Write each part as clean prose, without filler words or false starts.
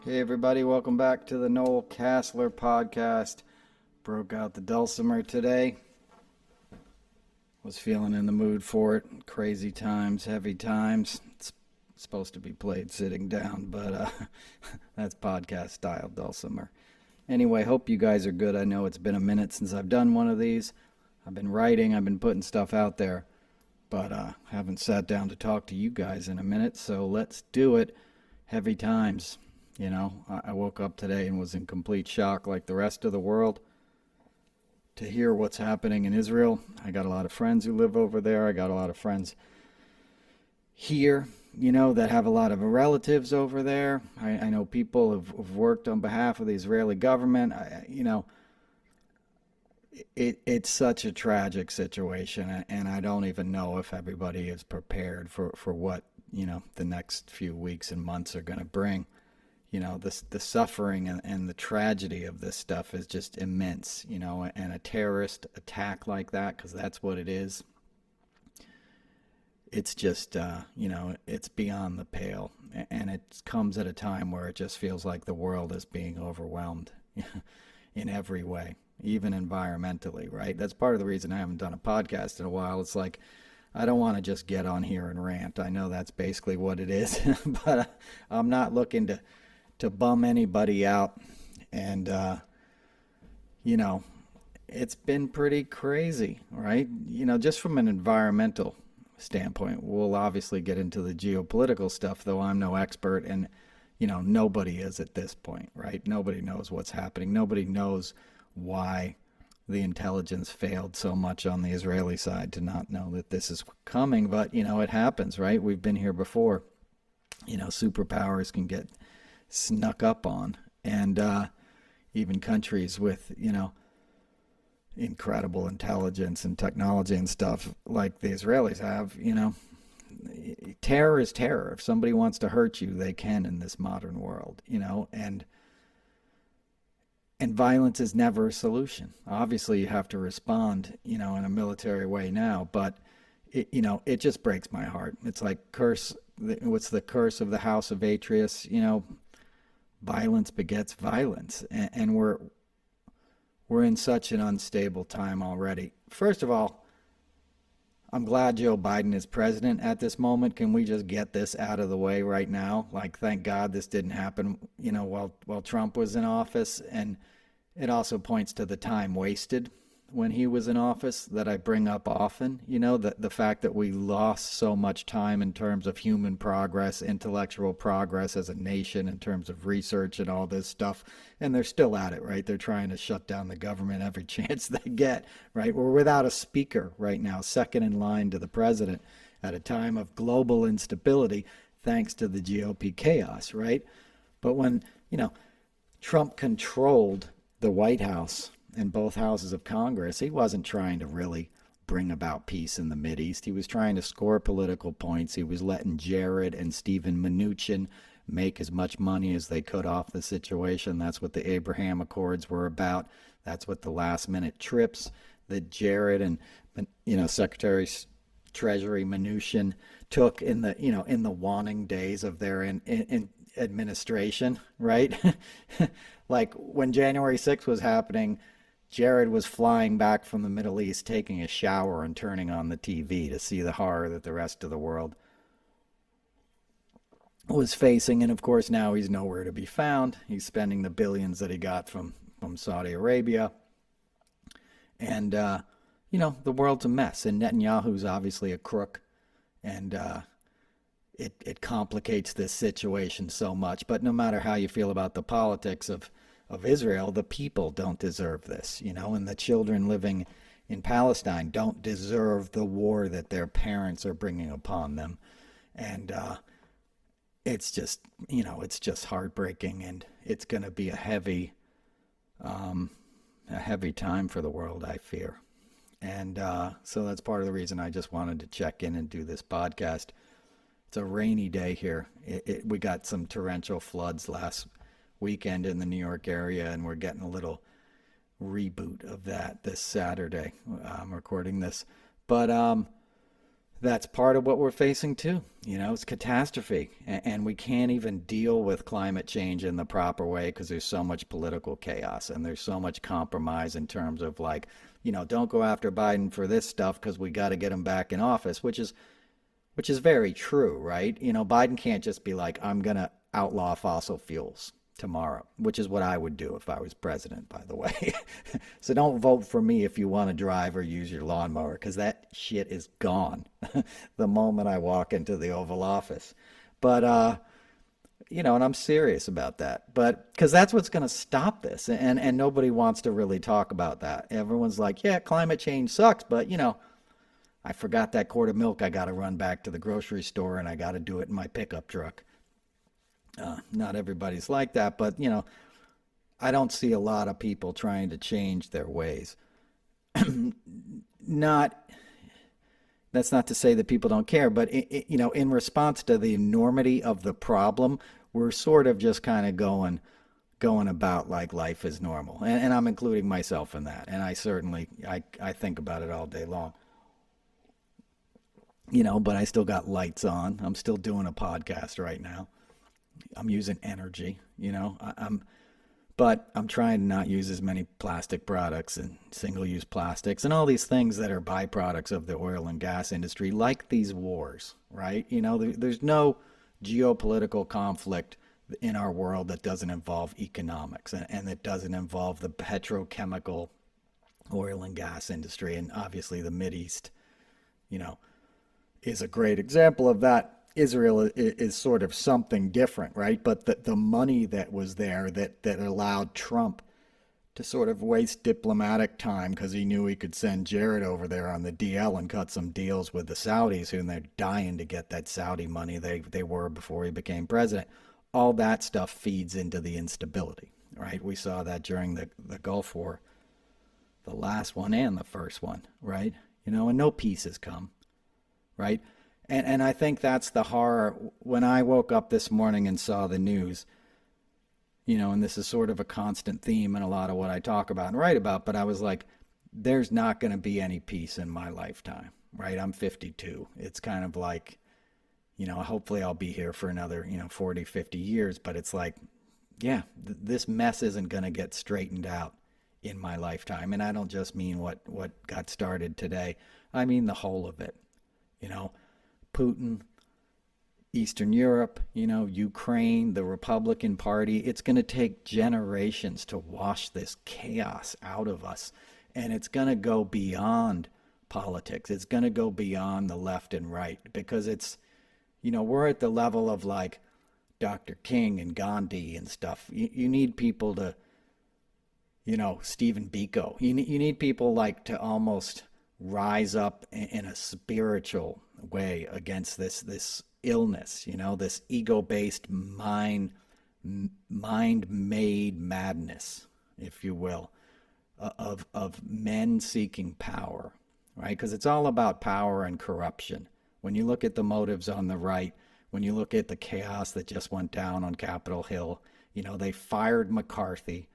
Hey everybody, welcome back to the Noel Casler podcast. Broke out the dulcimer today. Was feeling in the mood for it. Crazy times, heavy times. It's supposed to be played sitting down, but that's podcast style dulcimer. Anyway, hope you guys are good. I know it's been a minute since I've done one of these. I've been writing, I've been putting stuff out there, but haven't sat down to talk to you guys in a minute, so let's do it. Heavy times. You know, I woke up today and was in complete shock like the rest of the world to hear what's happening in Israel. I got a lot of friends who live over there. I got a lot of friends here, that have a lot of relatives over there. I know people have worked on behalf of the Israeli government. It's such a tragic situation, and I don't even know if everybody is prepared for what, the next few weeks and months are going to bring. The suffering and the tragedy of this stuff is just immense, and a terrorist attack like that, because that's what it is, it's just, it's beyond the pale. And it comes at a time where it just feels like the world is being overwhelmed in every way, even environmentally, right? That's part of the reason I haven't done a podcast in a while. It's like, I don't want to just get on here and rant. I know that's basically what it is, but I'm not looking to bum anybody out. And it's been pretty crazy, right? Just from an environmental standpoint. We'll obviously get into the geopolitical stuff, though I'm no expert, and nobody is at this point, right? Nobody knows what's happening. Nobody knows why the intelligence failed so much on the Israeli side to not know that this is coming. But it happens, right? We've been here before. Superpowers can get snuck up on, and even countries with incredible intelligence and technology and stuff like the Israelis have, terror is terror. If somebody wants to hurt you, they can in this modern world, and violence is never a solution. Obviously you have to respond, in a military way now, but it just breaks my heart. It's like what's the curse of the house of Atreus, violence begets violence, and we're in such an unstable time already. First of all, I'm glad Joe Biden is president at this moment. Can we just get this out of the way right now? Like, thank God this didn't happen, while Trump was in office. And it also points to the time wasted when he was in office that I bring up often, the fact that we lost so much time in terms of human progress, intellectual progress as a nation, in terms of research and all this stuff. And they're still at it, right? They're trying to shut down the government every chance they get, right? We're without a speaker right now, second in line to the president at a time of global instability, thanks to the GOP chaos, right? But when, Trump controlled the White House and both houses of Congress, he wasn't trying to really bring about peace in the Mideast. He was trying to score political points. He was letting Jared and Steven Mnuchin make as much money as they could off the situation. That's what the Abraham Accords were about. That's what the last minute trips that Jared and Secretary Treasury Mnuchin took in the waning days of their in administration, right? Like when January 6th was happening, Jared was flying back from the Middle East, taking a shower and turning on the TV to see the horror that the rest of the world was facing. And of course, now he's nowhere to be found. He's spending the billions that he got from Saudi Arabia. And, the world's a mess. And Netanyahu's obviously a crook. And it complicates this situation so much. But no matter how you feel about the politics of Israel, the people don't deserve this, and the children living in Palestine don't deserve the war that their parents are bringing upon them. And it's just, it's just heartbreaking, and it's going to be a heavy time for the world, I fear. And so that's part of the reason I just wanted to check in and do this podcast. It's a rainy day here. We got some torrential floods last weekend in the New York area, and we're getting a little reboot of that this Saturday. I'm recording this. But That's part of what we're facing too. It's catastrophe. And we can't even deal with climate change in the proper way because there's so much political chaos and there's so much compromise in terms of like, don't go after Biden for this stuff because we got to get him back in office, which is very true, right? Biden can't just be like, I'm going to outlaw fossil fuels tomorrow, which is what I would do if I was president, by the way. So don't vote for me if you want to drive or use your lawnmower, because that shit is gone the moment I walk into the Oval Office. But, and I'm serious about that. But because that's what's going to stop this. And nobody wants to really talk about that. Everyone's like, yeah, climate change sucks, but, I forgot that quart of milk. I got to run back to the grocery store and I got to do it in my pickup truck. Not everybody's like that, but I don't see a lot of people trying to change their ways. Not That's not to say that people don't care, but in response to the enormity of the problem, we're sort of just kind of going about like life is normal, and I'm including myself in that. And I certainly I think about it all day long. But I still got lights on. I'm still doing a podcast right now. I'm using energy. But I'm trying to not use as many plastic products and single-use plastics and all these things that are byproducts of the oil and gas industry, like these wars, right? There's no geopolitical conflict in our world that doesn't involve economics and that doesn't involve the petrochemical oil and gas industry. And obviously the Mideast, you know, is a great example of that. Israel is sort of something different, right? But the money that was there that allowed Trump to sort of waste diplomatic time because he knew he could send Jared over there on the DL and cut some deals with the Saudis, who they're dying to get that Saudi money they were before he became president. All that stuff feeds into the instability, right? We saw that during the Gulf War, the last one and the first one, right? And no peace has come, right? And I think that's the horror. When I woke up this morning and saw the news, and this is sort of a constant theme in a lot of what I talk about and write about, but I was like, there's not going to be any peace in my lifetime, right? I'm 52. It's kind of like, hopefully I'll be here for another, 40, 50 years, but it's like, yeah, this mess isn't going to get straightened out in my lifetime. And I don't just mean what got started today. I mean the whole of it, Putin, Eastern Europe, Ukraine, the Republican Party. It's going to take generations to wash this chaos out of us. And it's going to go beyond politics. It's going to go beyond the left and right, because it's, we're at the level of like Dr. King and Gandhi and stuff. You need people to, Stephen Biko. You need people like to almost rise up in a spiritual way against this illness, this ego-based mind-made madness, if you will, of men seeking power, right? Because it's all about power and corruption. When you look at the motives on the right, when you look at the chaos that just went down on Capitol Hill, they fired McCarthy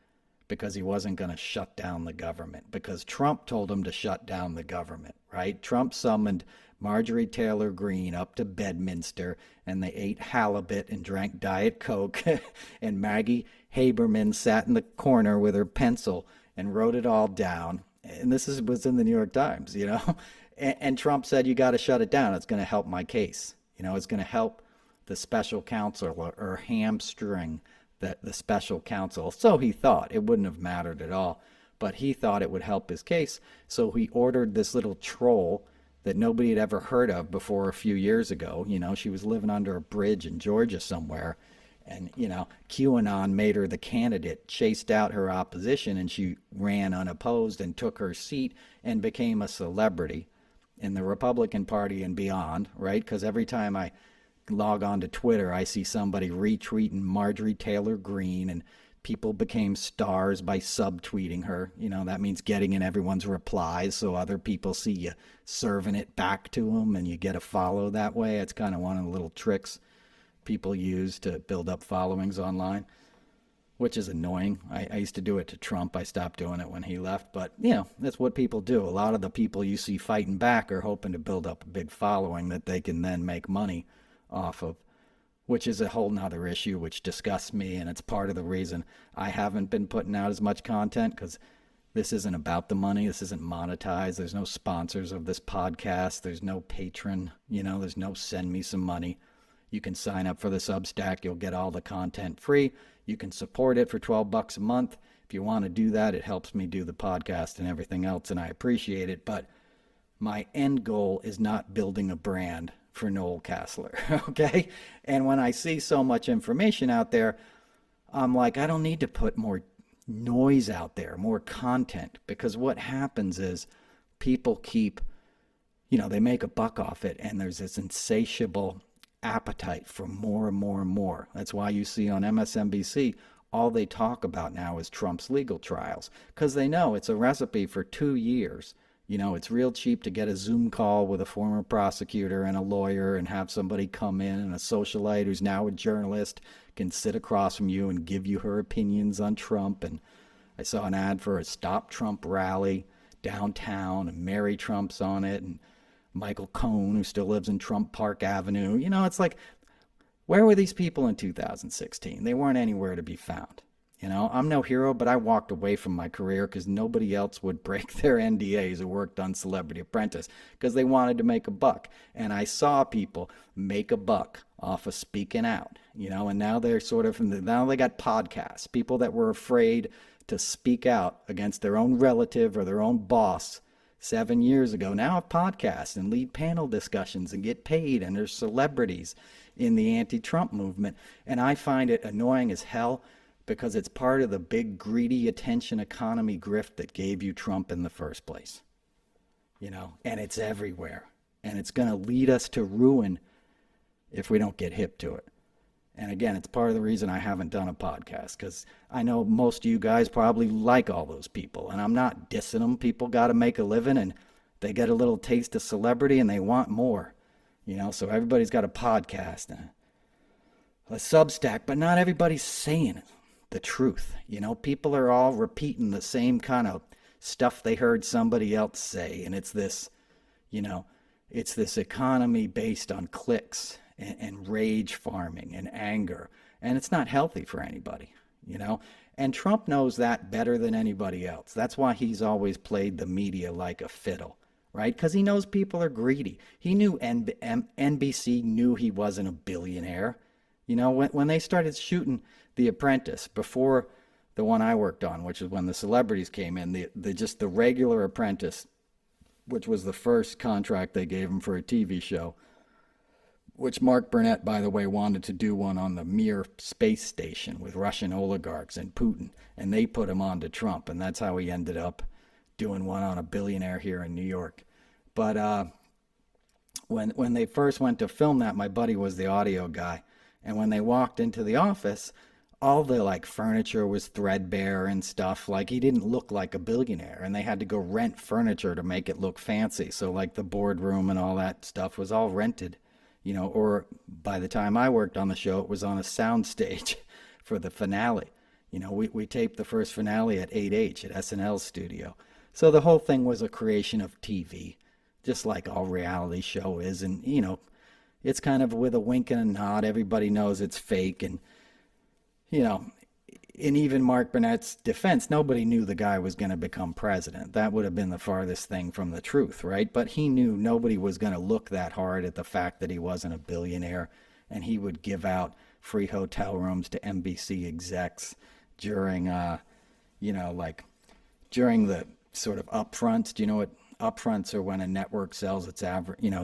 because he wasn't going to shut down the government, because Trump told him to shut down the government, right? Trump summoned Marjorie Taylor Greene up to Bedminster, and they ate halibut and drank Diet Coke, and Maggie Haberman sat in the corner with her pencil and wrote it all down. And this was in the New York Times, and Trump said, you got to shut it down. It's going to help my case. It's going to help the special counsel or hamstring the special counsel. So he thought. It wouldn't have mattered at all, but he thought it would help his case. So he ordered this little troll that nobody had ever heard of before a few years ago. She was living under a bridge in Georgia somewhere, and QAnon made her the candidate, chased out her opposition, and she ran unopposed and took her seat and became a celebrity in the Republican Party and beyond, right? Because every time I log on to Twitter, I see somebody retweeting Marjorie Taylor Greene, and people became stars by subtweeting her. That means getting in everyone's replies so other people see you serving it back to them, and you get a follow that way. It's kind of one of the little tricks people use to build up followings online. which is annoying. I used to do it to Trump. I stopped doing it when he left. But, you know, that's what people do. A lot of the people you see fighting back are hoping to build up a big following that they can then make money off of, which is a whole nother issue, which disgusts me. And it's part of the reason I haven't been putting out as much content, because this isn't about the money. This isn't monetized. There's no sponsors of this podcast. There's no patron. You know, there's no send me some money. You can sign up for the Substack. You'll get all the content free. You can support it for $12 a month. If you want to do that, it helps me do the podcast and everything else, and I appreciate it. But my end goal is not building a brand for Noel Casler, okay? And when I see so much information out there, I'm like, I don't need to put more noise out there, more content, because what happens is people keep, you know, they make a buck off it, and there's this insatiable appetite for more and more and more. That's why you see on MSNBC, all they talk about now is Trump's legal trials, because they know it's a recipe for 2 years. You know, it's real cheap to get a Zoom call with a former prosecutor and a lawyer and have somebody come in, and a socialite who's now a journalist can sit across from you and give you her opinions on Trump. And I saw an ad for a Stop Trump rally downtown, and Mary Trump's on it, and Michael Cohen, who still lives in Trump Park Avenue. You know, it's like, where were these people in 2016? They weren't anywhere to be found. You know, I'm no hero, but I walked away from my career because nobody else would break their NDAs who worked on Celebrity Apprentice, because they wanted to make a buck. And I saw people make a buck off of speaking out, you know, and now they're sort of, now they got podcasts. People that were afraid to speak out against their own relative or their own boss 7 years ago now have podcasts and lead panel discussions and get paid, and there's celebrities in the anti-Trump movement. And I find it annoying as hell, because it's part of the big greedy attention economy grift that gave you Trump in the first place. You know, and it's everywhere. And it's going to lead us to ruin if we don't get hip to it. And again, it's part of the reason I haven't done a podcast, because I know most of you guys probably like all those people, and I'm not dissing them. People got to make a living, and they get a little taste of celebrity and they want more. You know, so everybody's got a podcast and a Substack, but not everybody's saying the truth. You know, people are all repeating the same kind of stuff they heard somebody else say, and it's this, you know, it's this economy based on clicks and rage farming and anger, and it's not healthy for anybody, you know. And Trump knows that better than anybody else. That's why he's always played the media like a fiddle, right? Because he knows people are greedy. He knew NBC knew he wasn't a billionaire. You know, when they started shooting The Apprentice, before the one I worked on, which is when the celebrities came in, the regular Apprentice, which was the first contract they gave him for a TV show, which Mark Burnett, by the way, wanted to do one on the Mir space station with Russian oligarchs and Putin, and they put him on to Trump, and that's how he ended up doing one on a billionaire here in New York. But when they first went to film that, my buddy was the audio guy, and when they walked into the office, all the like furniture was threadbare and stuff. Like, he didn't look like a billionaire, and they had to go rent furniture to make it look fancy. So like the boardroom and all that stuff was all rented. You know, or by the time I worked on the show, it was on a sound stage for the finale. You know, we taped the first finale at 8H at SNL's studio. So the whole thing was a creation of TV, just like all reality show is. And, you know, it's kind of with a wink and a nod. Everybody knows it's fake. And, you know, in even Mark Burnett's defense, nobody knew the guy was going to become president. That would have been the farthest thing from the truth, right? But he knew nobody was going to look that hard at the fact that he wasn't a billionaire, and he would give out free hotel rooms to NBC execs during, you know, like during the sort of upfronts. Do you know what upfronts are? When a network sells its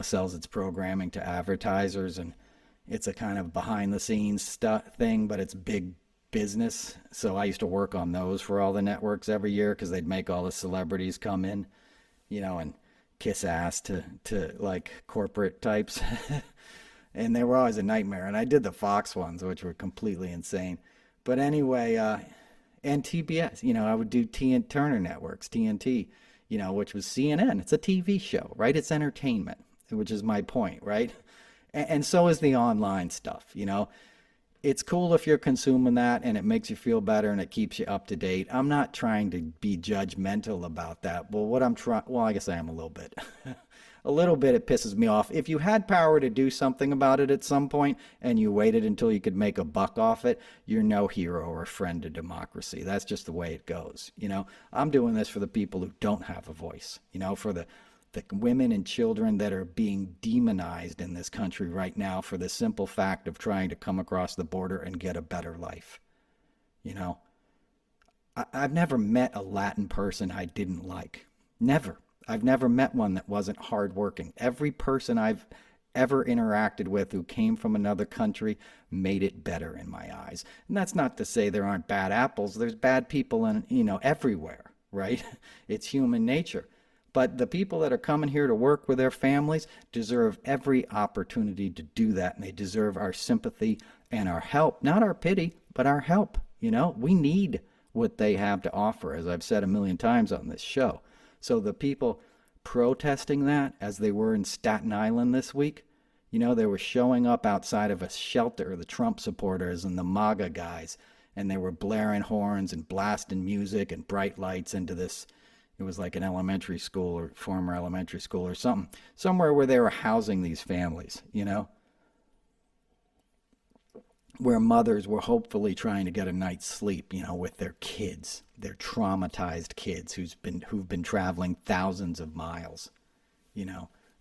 sells its programming to advertisers, and it's a kind of behind the scenes thing, but it's big business. So I used to work on those for all the networks every year, because they'd make all the celebrities come in, you know, and kiss ass to like corporate types. And they were always a nightmare. And I did the Fox ones, which were completely insane. But anyway, and TBS, you know, I would do Turner Networks, TNT, you know, which was CNN. It's a TV show, right? It's entertainment, which is my point, right? And so is the online stuff, you know. it's cool if you're consuming that and it makes you feel better and it keeps you up to date. I'm not trying to be judgmental about that. Well, what I'm trying, well, I guess I am a little bit. A little bit, it pisses me off. If you had power to do something about it at some point and you waited until you could make a buck off it, you're no hero or friend to democracy. That's just the way it goes. I'm doing this for the people who don't have a voice, for the women and children that are being demonized in this country right now for the simple fact of trying to come across the border and get a better life. I've never met a Latin person I didn't like. Never. I've never met one that wasn't hardworking. Every person I've ever interacted with who came from another country made it better in my eyes. And that's not to say there aren't bad apples. There's bad people everywhere, right? It's human nature. But the people that are coming here to work with their families deserve every opportunity to do that, and they deserve our sympathy and our help. Not our pity, but our help. We need what they have to offer, as I've said a million times on this show. So the people protesting that, as they were in Staten Island this week, they were showing up outside of a shelter, the Trump supporters and the MAGA guys, and they were blaring horns and blasting music and bright lights into this. It was like an elementary school or former elementary school or something, somewhere where they were housing these families, where mothers were hopefully trying to get a night's sleep, with their kids, their traumatized kids who've been traveling thousands of miles,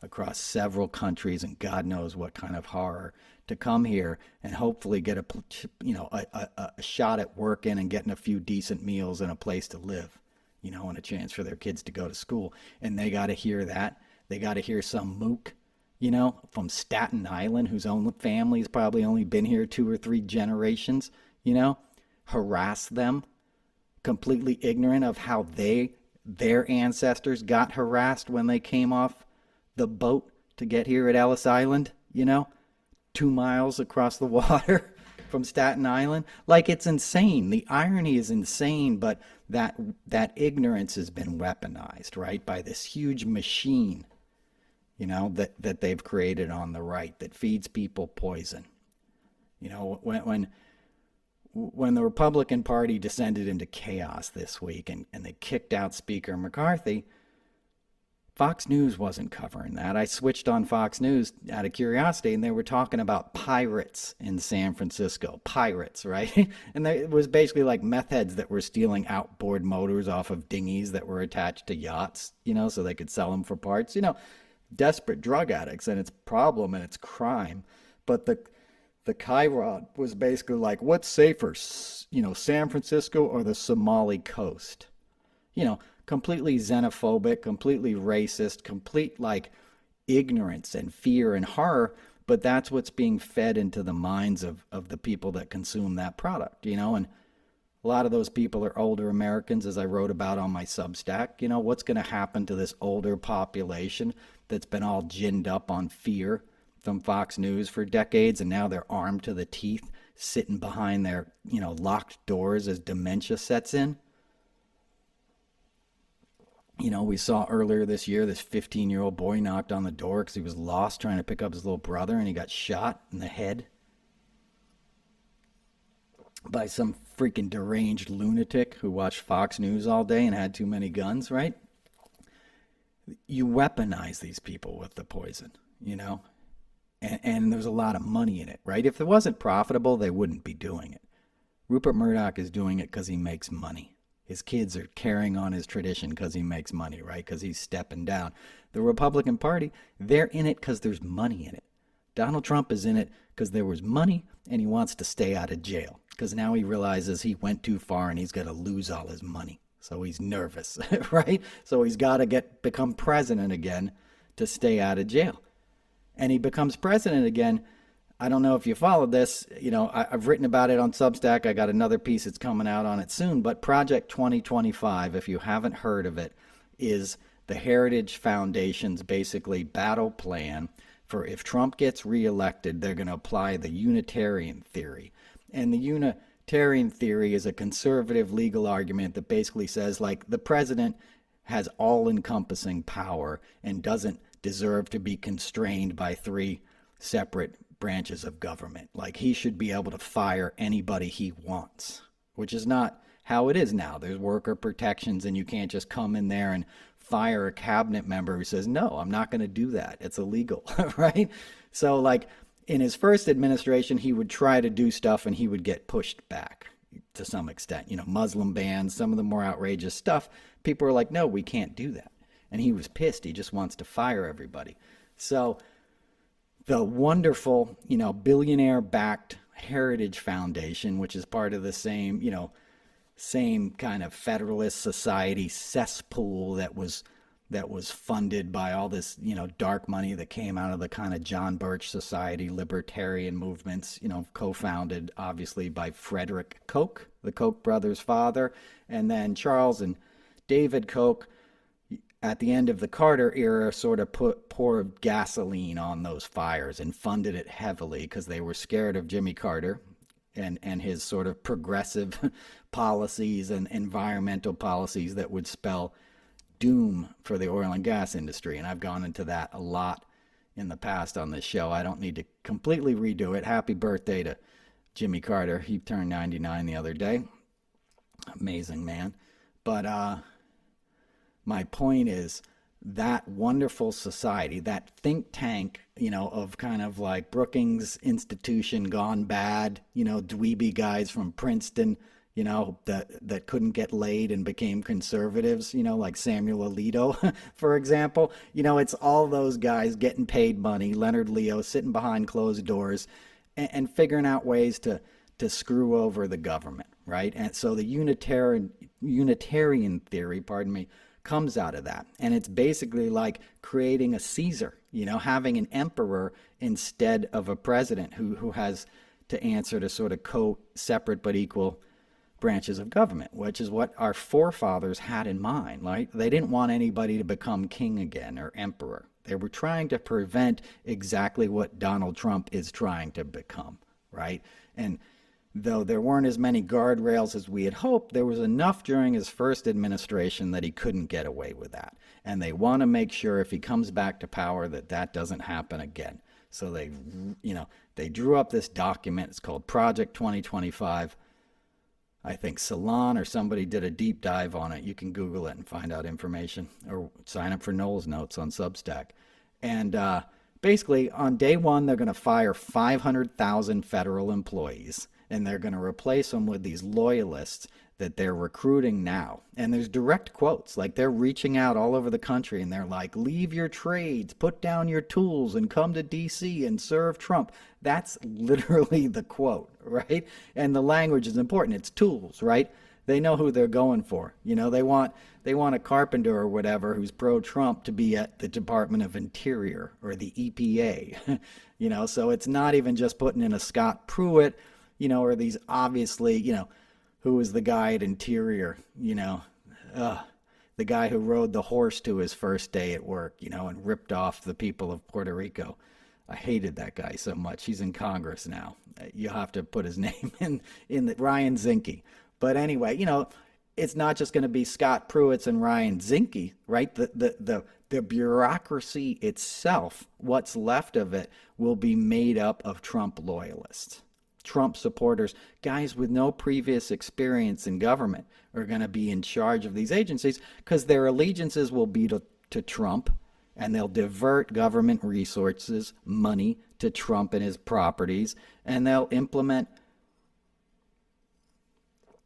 across several countries and God knows what kind of horror to come here and hopefully get a shot at working and getting a few decent meals and a place to live, and a chance for their kids to go to school. And they got to hear that. They got to hear some mook, from Staten Island, whose own family's probably only been here 2 or 3 generations, harass them, completely ignorant of how their ancestors got harassed when they came off the boat to get here at Ellis Island, 2 miles across the water from Staten Island. Like, it's insane. The irony is insane, but that ignorance has been weaponized, right, by this huge machine that they've created on the right that feeds people poison. When the Republican Party descended into chaos this week and they kicked out Speaker McCarthy, Fox News wasn't covering that. I switched on Fox News out of curiosity, and they were talking about pirates in San Francisco. Pirates, right? And it was basically like meth heads that were stealing outboard motors off of dinghies that were attached to yachts, so they could sell them for parts. Desperate drug addicts and its problem and its crime. But the Chiron was basically like, what's safer, San Francisco or the Somali coast? Completely xenophobic, completely racist, complete ignorance and fear and horror. But that's what's being fed into the minds of the people that consume that product, and a lot of those people are older Americans, as I wrote about on my Substack. What's going to happen to this older population that's been all ginned up on fear from Fox News for decades, and now they're armed to the teeth, sitting behind their, locked doors as dementia sets in? We saw earlier this year, this 15-year-old boy knocked on the door because he was lost trying to pick up his little brother, and he got shot in the head by some freaking deranged lunatic who watched Fox News all day and had too many guns, right? You weaponize these people with the poison, and there's a lot of money in it, right? If it wasn't profitable, they wouldn't be doing it. Rupert Murdoch is doing it because he makes money. His kids are carrying on his tradition because he makes money, right? Because he's stepping down. The Republican Party, they're in it because there's money in it. Donald Trump is in it because there was money and he wants to stay out of jail because now he realizes he went too far and he's going to lose all his money. So he's nervous, right? So he's got to become president again to stay out of jail. And he becomes president again. I don't know if you followed this. I've written about it on Substack. I got another piece that's coming out on it soon. But Project 2025, if you haven't heard of it, is the Heritage Foundation's basically battle plan for if Trump gets reelected, they're going to apply the Unitarian theory. And the Unitarian theory is a conservative legal argument that basically says, the president has all-encompassing power and doesn't deserve to be constrained by 3 separate branches of government. Like, he should be able to fire anybody he wants, which is not how it is now. There's worker protections, and you can't just come in there and fire a cabinet member who says, no, I'm not going to do that. It's illegal, right? So, like, in his first administration, he would try to do stuff and he would get pushed back to some extent. You know, Muslim bans, some of the more outrageous stuff. People were like, no, we can't do that. And he was pissed. He just wants to fire everybody. So the wonderful, you know, billionaire-backed Heritage Foundation, which is part of the same, you know, same kind of Federalist Society cesspool that was funded by all this, you know, dark money that came out of the kind of John Birch Society libertarian movements, you know, co-founded obviously by Frederick Koch, the Koch brothers' father, and then Charles and David Koch at the end of the Carter era sort of poured gasoline on those fires and funded it heavily because they were scared of Jimmy Carter and his sort of progressive policies and environmental policies that would spell doom for the oil and gas industry. And I've gone into that a lot in the past on this show. I don't need to completely redo it. Happy birthday to Jimmy Carter. He turned 99 the other day. Amazing man. But my point is that wonderful society, that think tank, you know, of kind of like Brookings Institution gone bad, you know, dweeby guys from Princeton, you know, that couldn't get laid and became conservatives, you know, like Samuel Alito, for example. You know, it's all those guys getting paid money, Leonard Leo sitting behind closed doors and figuring out ways to screw over the government, right? And so the Unitarian theory, pardon me, comes out of that. And it's basically like creating a Caesar, you know, having an emperor instead of a president who has to answer to sort of separate but equal branches of government, which is what our forefathers had in mind, right? They didn't want anybody to become king again or emperor. They were trying to prevent exactly what Donald Trump is trying to become, right? And though there weren't as many guardrails as we had hoped, there was enough during his first administration that he couldn't get away with that. And they want to make sure if he comes back to power that that doesn't happen again. So they, you know, they drew up this document. It's called Project 2025. I think Salon or somebody did a deep dive on it. You can Google it and find out information or sign up for Noel's Notes on Substack. And basically on day one, they're going to fire 500,000 federal employees. And they're going to replace them with these loyalists that they're recruiting now. And there's direct quotes, like they're reaching out all over the country and they're like, leave your trades, put down your tools and come to DC and serve Trump. That's literally the quote, right? And the language is important. It's tools, right? They know who they're going for. You know, they want a carpenter or whatever who's pro-Trump to be at the Department of Interior or the EPA. You know, so it's not even just putting in a Scott Pruitt, you know, or these obviously, you know, who was the guy at Interior, you know, the guy who rode the horse to his first day at work, you know, and ripped off the people of Puerto Rico. I hated that guy so much. He's in Congress now. You have to put his name in the Ryan Zinke. But anyway, you know, it's not just going to be Scott Pruitt's and Ryan Zinke, right? The bureaucracy itself, what's left of it, will be made up of Trump loyalists. Trump supporters, guys with no previous experience in government, are going to be in charge of these agencies because their allegiances will be to Trump, and they'll divert government resources, money, to Trump and his properties, and they'll implement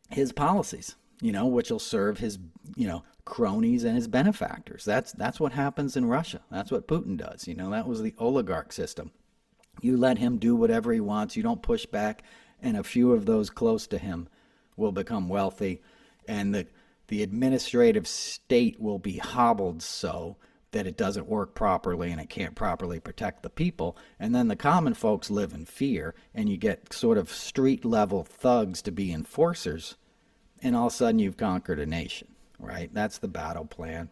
his policies, you know, which will serve his, you know, cronies and his benefactors. That's what happens in Russia. That's what Putin does. You know, that was the oligarch system. You let him do whatever he wants. You don't push back, and a few of those close to him will become wealthy, and the administrative state will be hobbled so that it doesn't work properly and it can't properly protect the people. And then the common folks live in fear, and you get sort of street-level thugs to be enforcers, and all of a sudden you've conquered a nation, right? That's the battle plan.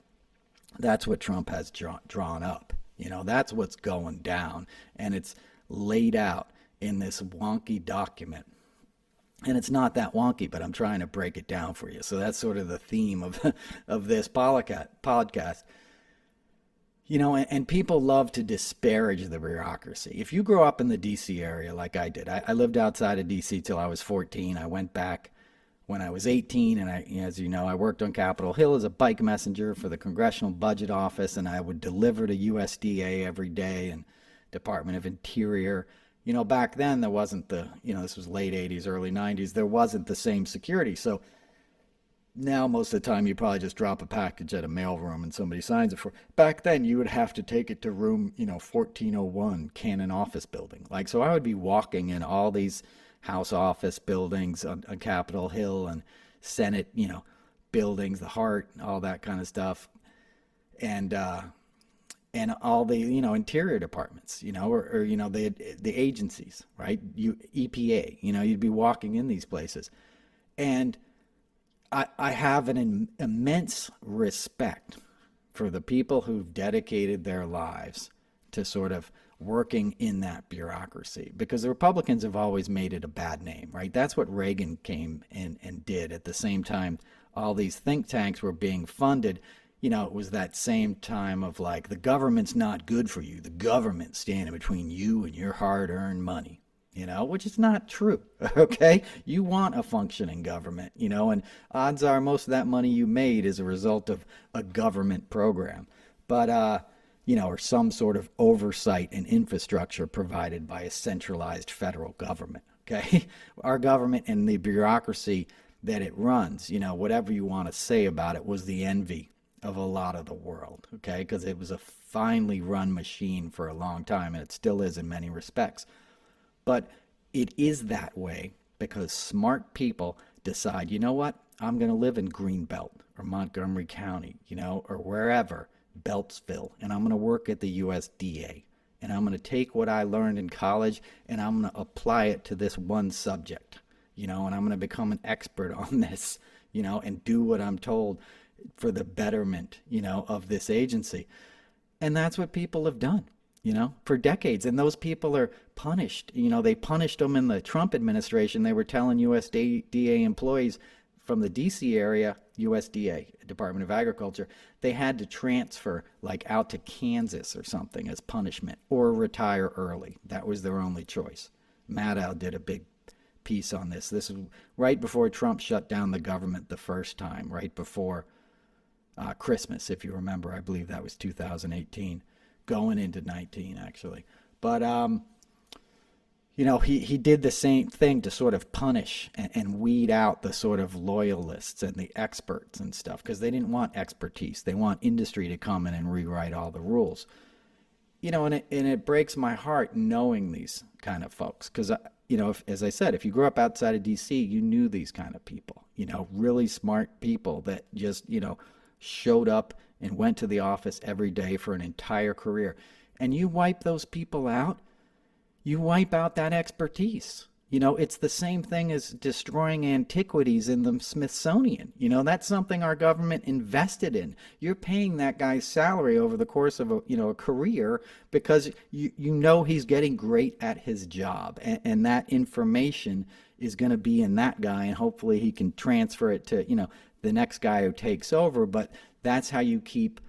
That's what Trump has drawn up. You know, that's what's going down, and it's laid out in this wonky document. And it's not that wonky, but I'm trying to break it down for you. So that's sort of the theme of this podcast. And people love to disparage the bureaucracy. If you grow up in the DC area like I did, I lived outside of DC till I was 14. I went back when I was 18, and as you know, I worked on Capitol Hill as a bike messenger for the Congressional Budget Office, and I would deliver to USDA every day and Department of Interior. Back then there wasn't this was late 80s, early 90s, there wasn't the same security. So now most of the time you probably just drop a package at a mailroom and somebody signs it for. Back then you would have to take it to room 1401 Cannon office building. Like, so I would be walking in all these House office buildings on Capitol Hill and Senate buildings, the Hart, all that kind of stuff, and all the interior departments, or the agencies, right? EPA, you'd be walking in these places. And I have an immense respect for the people who've dedicated their lives to sort of working in that bureaucracy, because the Republicans have always made it a bad name, right? That's what Reagan came in and did. At the same time all these think tanks were being funded, it was that same time of like, the government's not good for you. The government's standing between you and your hard-earned money. Which is not true. Okay, you want a functioning government, and odds are most of that money you made is a result of a government program, but or some sort of oversight and infrastructure provided by a centralized federal government. Okay, our government and the bureaucracy that it runs, whatever you want to say about it, was the envy of a lot of the world. Okay, because it was a finely run machine for a long time, and it still is in many respects. But it is that way because smart people decide, you know what, I'm going to live in Greenbelt or Montgomery County, or wherever, Beltsville, and I'm going to work at the USDA. And I'm going to take what I learned in college and I'm going to apply it to this one subject, and I'm going to become an expert on this, and do what I'm told for the betterment, of this agency. And that's what people have done, for decades. And those people are punished. They punished them in the Trump administration. They were telling USDA employees from the DC area, USDA, Department of Agriculture, they had to transfer like out to Kansas or something as punishment, or retire early. That was their only choice. Maddow did a big piece on this. This was right before Trump shut down the government the first time, right before Christmas, if you remember. I believe that was 2018. Going into 19, actually. But he did the same thing to sort of punish and weed out the sort of loyalists and the experts and stuff, because they didn't want expertise. They want industry to come in and rewrite all the rules. And it breaks my heart knowing these kind of folks, because as I said, if you grew up outside of DC, you knew these kind of people, really smart people that just showed up and went to the office every day for an entire career. And you wipe those people out, you wipe out that expertise. It's the same thing as destroying antiquities in the Smithsonian. That's something our government invested in. You're paying that guy's salary over the course of a career because he's getting great at his job. And that information is going to be in that guy, and hopefully he can transfer it to, the next guy who takes over. But that's how you keep,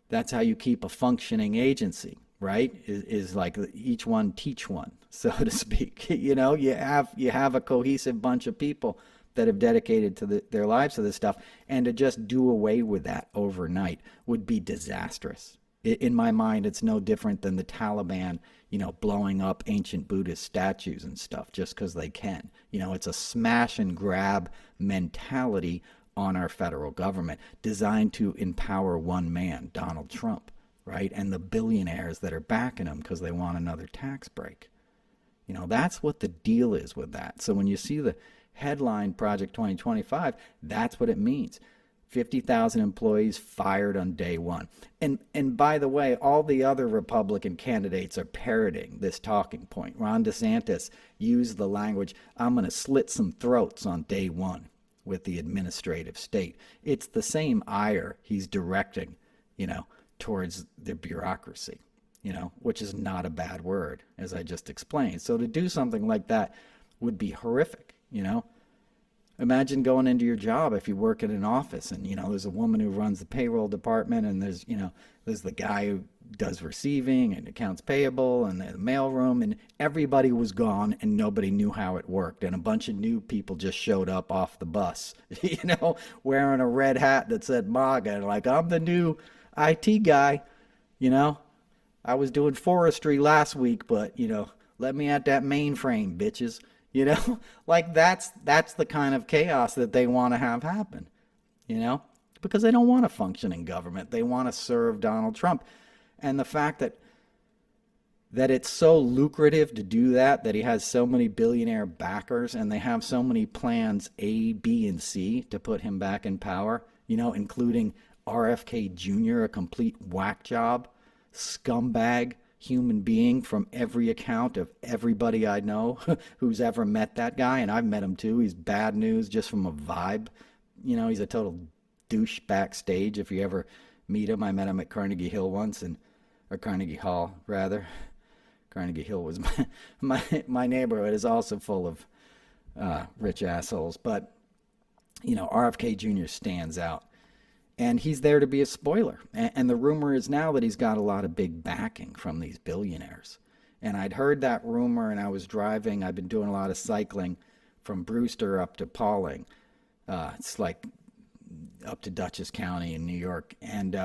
that's how you keep a functioning agency, right? Is like each one teach one, so to speak. You have a cohesive bunch of people that have dedicated to their lives to this stuff, and to just do away with that overnight would be disastrous. In my mind, it's no different than the Taliban, blowing up ancient Buddhist statues and stuff just because they can. It's a smash and grab mentality on our federal government designed to empower one man, Donald Trump, right? And the billionaires that are backing him because they want another tax break. That's what the deal is with that. So when you see the headline Project 2025, that's what it means. 50,000 employees fired on day one. And by the way, all the other Republican candidates are parroting this talking point. Ron DeSantis used the language, I'm going to slit some throats on day one with the administrative state. It's the same ire he's directing, towards the bureaucracy, which is not a bad word, as I just explained. So to do something like that would be horrific, Imagine going into your job if you work in an office and, there's a woman who runs the payroll department and there's the guy who does receiving and accounts payable and the mailroom, and everybody was gone and nobody knew how it worked. And a bunch of new people just showed up off the bus, wearing a red hat that said MAGA, and like, I'm the new IT guy, you know. I was doing forestry last week, but, let me at that mainframe, bitches. Like that's the kind of chaos that they want to have happen, because they don't want a functioning government. They want to serve Donald Trump. And the fact that it's so lucrative to do that he has so many billionaire backers and they have so many plans A, B, and C to put him back in power, including RFK Jr., a complete whack job, scumbag human being from every account of everybody I know who's ever met that guy. And I've met him too. He's bad news just from a vibe. He's a total douche backstage. If you ever meet him, I met him at Carnegie Hill once, or Carnegie Hall rather. Carnegie Hill was my neighborhood is also full of rich assholes. But RFK Jr. stands out. And he's there to be a spoiler. And the rumor is now that he's got a lot of big backing from these billionaires. And I'd heard that rumor, and I was driving. I've been doing a lot of cycling from Brewster up to Pawling. It's like up to Dutchess County in New York. And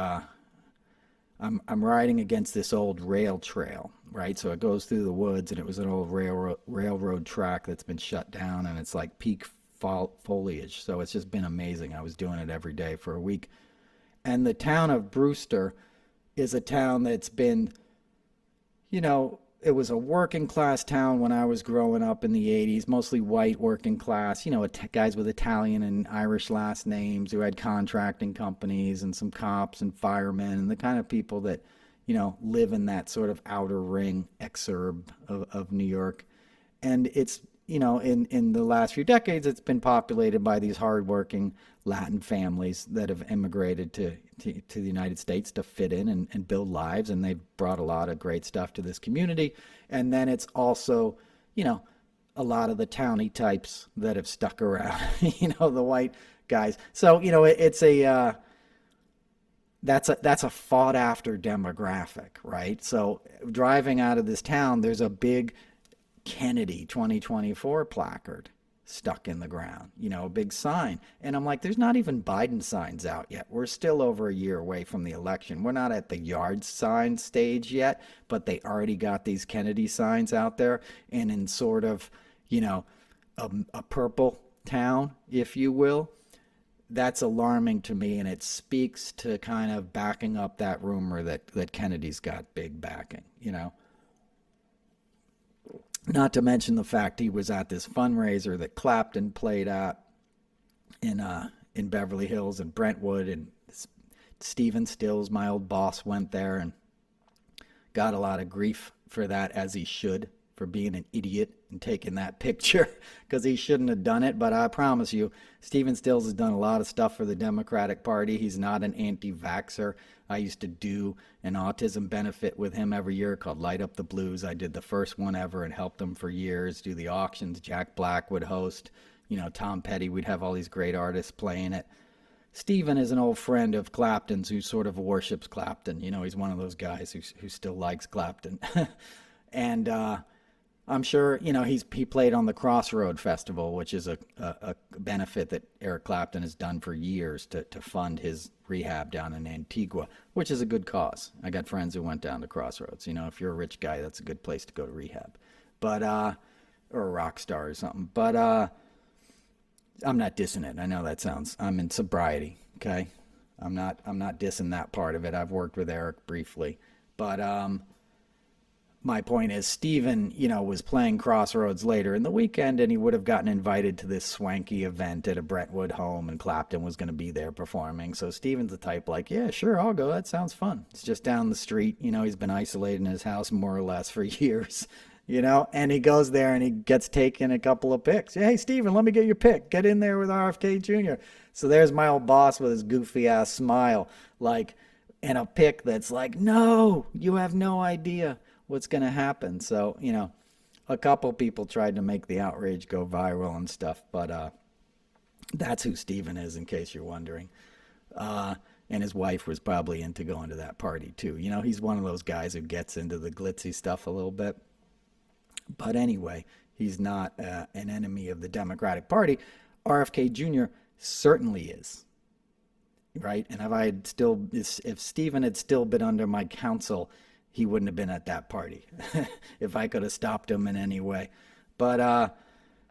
I'm riding against this old rail trail, right? So it goes through the woods, and it was an old railroad track that's been shut down, and it's like peak foliage. So it's just been amazing. I was doing it every day for a week. And the town of Brewster is a town that's been, it was a working class town when I was growing up in the 80s, mostly white working class, guys with Italian and Irish last names who had contracting companies and some cops and firemen and the kind of people that, live in that sort of outer ring exurb of New York. And it's, in the last few decades, it's been populated by these hardworking Latin families that have immigrated to the United States to fit in and build lives, and they've brought a lot of great stuff to this community. And then it's also, a lot of the towny types that have stuck around, the white guys. So, it's that's a fought after demographic, right? So driving out of this town, there's a big Kennedy 2024 placard stuck in the ground, a big sign. And I'm like, there's not even Biden signs out yet. We're still over a year away from the election. We're not at the yard sign stage yet, but they already got these Kennedy signs out there. And in sort of, a purple town, if you will, that's alarming to me. And it speaks to kind of backing up that rumor that Kennedy's got big backing, Not to mention the fact he was at this fundraiser that Clapton played at in Beverly Hills and Brentwood, and Stephen Stills, my old boss, went there and got a lot of grief for that, as he should, for being an idiot and taking that picture, because he shouldn't have done it. But I promise you, Stephen Stills has done a lot of stuff for the Democratic Party. He's not an anti-vaxxer. I used to do an autism benefit with him every year called Light Up the Blues. I did the first one ever and helped him for years, do the auctions. Jack Black would host, Tom Petty. We'd have all these great artists playing it. Stephen is an old friend of Clapton's who sort of worships Clapton. He's one of those guys who still likes Clapton. And I'm sure, he played on the Crossroad Festival, which is a benefit that Eric Clapton has done for years to fund his rehab down in Antigua, which is a good cause. I got friends who went down to Crossroads. If you're a rich guy, that's a good place to go to rehab. But, or a rock star or something. But I'm not dissing it. I know that sounds, I'm in sobriety, okay? I'm not dissing that part of it. I've worked with Eric briefly. But, my point is, Stephen, was playing Crossroads later in the weekend, and he would have gotten invited to this swanky event at a Brentwood home, and Clapton was going to be there performing. So Stephen's the type like, yeah, sure, I'll go. That sounds fun. It's just down the street. He's been isolated in his house more or less for years, and he goes there and he gets taken a couple of pics. Hey, Stephen, let me get your pic. Get in there with RFK Jr. So there's my old boss with his goofy ass smile, like, and a pic that's like, no, you have no idea what's going to happen. So, a couple people tried to make the outrage go viral and stuff, but That's who Stephen is, in case you're wondering. And his wife was probably into going to that party too. You know, he's one of those guys who gets into the glitzy stuff a little bit. But anyway, he's not an enemy of the Democratic Party. RFK Jr. certainly is, right? And if Stephen had still been under my counsel, he wouldn't have been at that party if I could have stopped him in any way. But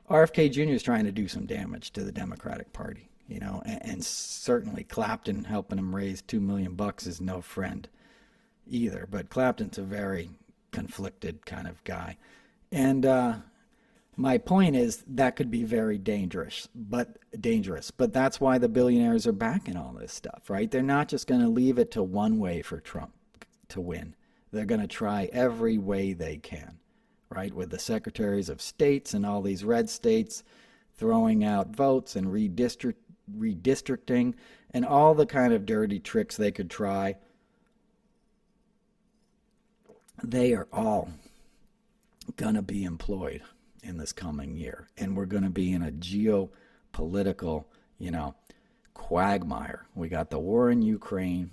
RFK Jr. is trying to do some damage to the Democratic Party, you know, and certainly Clapton helping him raise $2 million is no friend either. But Clapton's a very conflicted kind of guy. And my point is that could be very dangerous. But that's why the billionaires are backing all this stuff, right? They're not just going to leave it to one way for Trump to win. They're going to try every way they can, right? With the secretaries of states and all these red states throwing out votes and redistricting and all the kind of dirty tricks they could try. They are all going to be employed in this coming year. And we're going to be in a geopolitical, you know, quagmire. We got the war in Ukraine.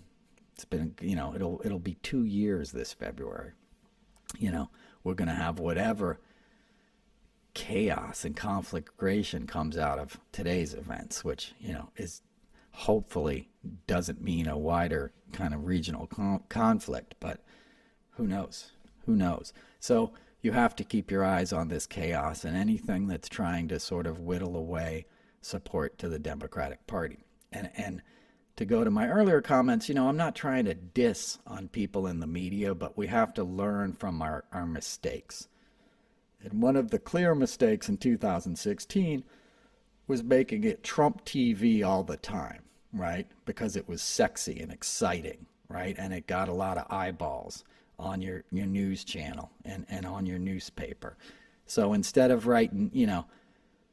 It's been, you know, it'll be 2 years this February. You know, we're going to have whatever chaos and conflagration comes out of today's events, which, you know, is hopefully doesn't mean a wider kind of regional conflict, but who knows? Who knows? So you have to keep your eyes on this chaos and anything that's trying to sort of whittle away support to the Democratic Party. And to go to my earlier comments, you know, I'm not trying to diss on people in the media, but we have to learn from our mistakes. And one of the clear mistakes in 2016 was making it Trump TV all the time, right? Because it was sexy and exciting, right? And it got a lot of eyeballs on your news channel and on your newspaper. So instead of writing, you know,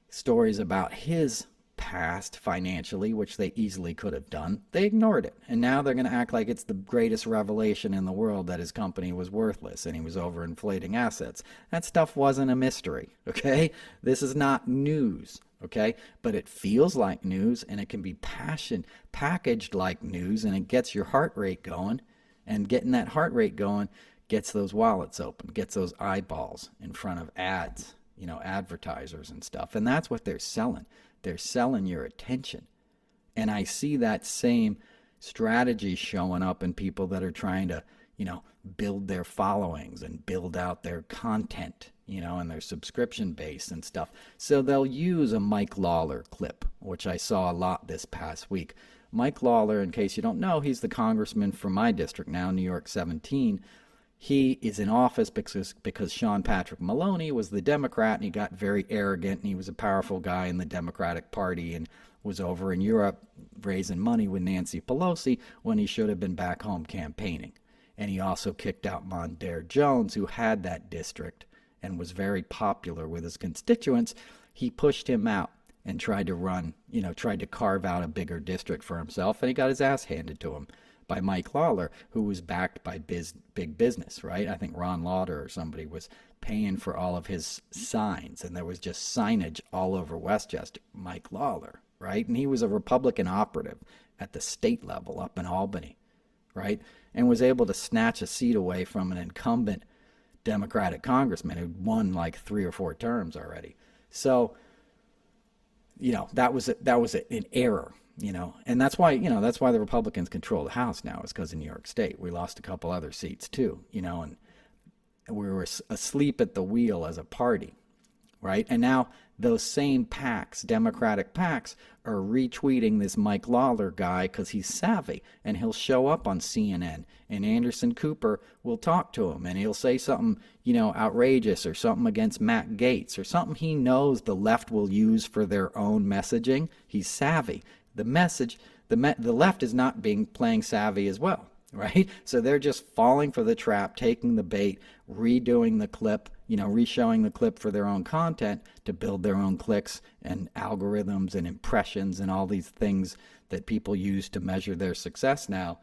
stories about his past financially, which they easily could have done, they ignored it. And now they're going to act like it's the greatest revelation in the world that his company was worthless and he was overinflating assets. That stuff wasn't a mystery, okay? This is not news, okay? But it feels like news and it can be packaged like news, and it gets your heart rate going. And getting that heart rate going gets those wallets open, gets those eyeballs in front of ads, you know, advertisers and stuff. And that's what they're selling. They're selling your attention. And I see that same strategy showing up in people that are trying to, you know, build their followings and build out their content, you know, and their subscription base and stuff. So they'll use a Mike Lawler clip, which I saw a lot this past week. Mike Lawler, in case you don't know, he's the congressman from my district now, New York 17. He is in office because Sean Patrick Maloney was the Democrat, and he got very arrogant, and he was a powerful guy in the Democratic Party and was over in Europe raising money with Nancy Pelosi when he should have been back home campaigning. And he also kicked out Mondaire Jones, who had that district and was very popular with his constituents. He pushed him out and tried to run, you know, tried to carve out a bigger district for himself, and he got his ass handed to him by Mike Lawler, who was backed by big business, right? I think Ron Lauder or somebody was paying for all of his signs, and there was just signage all over Westchester. Mike Lawler, right? And he was a Republican operative at the state level up in Albany, right? And was able to snatch a seat away from an incumbent Democratic congressman who'd won like 3 or 4 terms already. So, you know, that was an error, you know, and that's why the Republicans control the House now, is because in New York State we lost a couple other seats too, you know, and we were asleep at the wheel as a party, right? And now those same PACs, Democratic PACs, are retweeting this Mike Lawler guy because he's savvy, and he'll show up on CNN, and Anderson Cooper will talk to him, and he'll say something, you know, outrageous or something against Matt Gaetz or something he knows the left will use for their own messaging. He's savvy. The left is not playing savvy as well, right? So they're just falling for the trap, taking the bait, redoing the clip, you know, reshowing the clip for their own content to build their own clicks and algorithms and impressions and all these things that people use to measure their success now.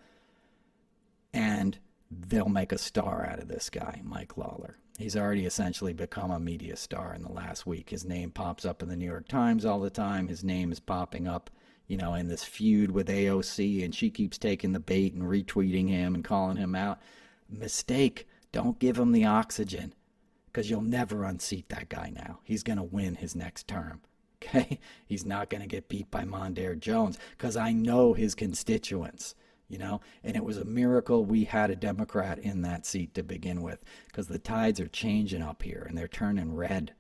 And they'll make a star out of this guy, Mike Lawler. He's already essentially become a media star in the last week. His name pops up in the New York Times all the time. His name is popping up, in this feud with AOC, and she keeps taking the bait and retweeting him and calling him out. Mistake. Don't give him the oxygen, because you'll never unseat that guy now. He's going to win his next term. Okay? He's not going to get beat by Mondaire Jones, because I know his constituents. And it was a miracle we had a Democrat in that seat to begin with, because the tides are changing up here and they're turning red.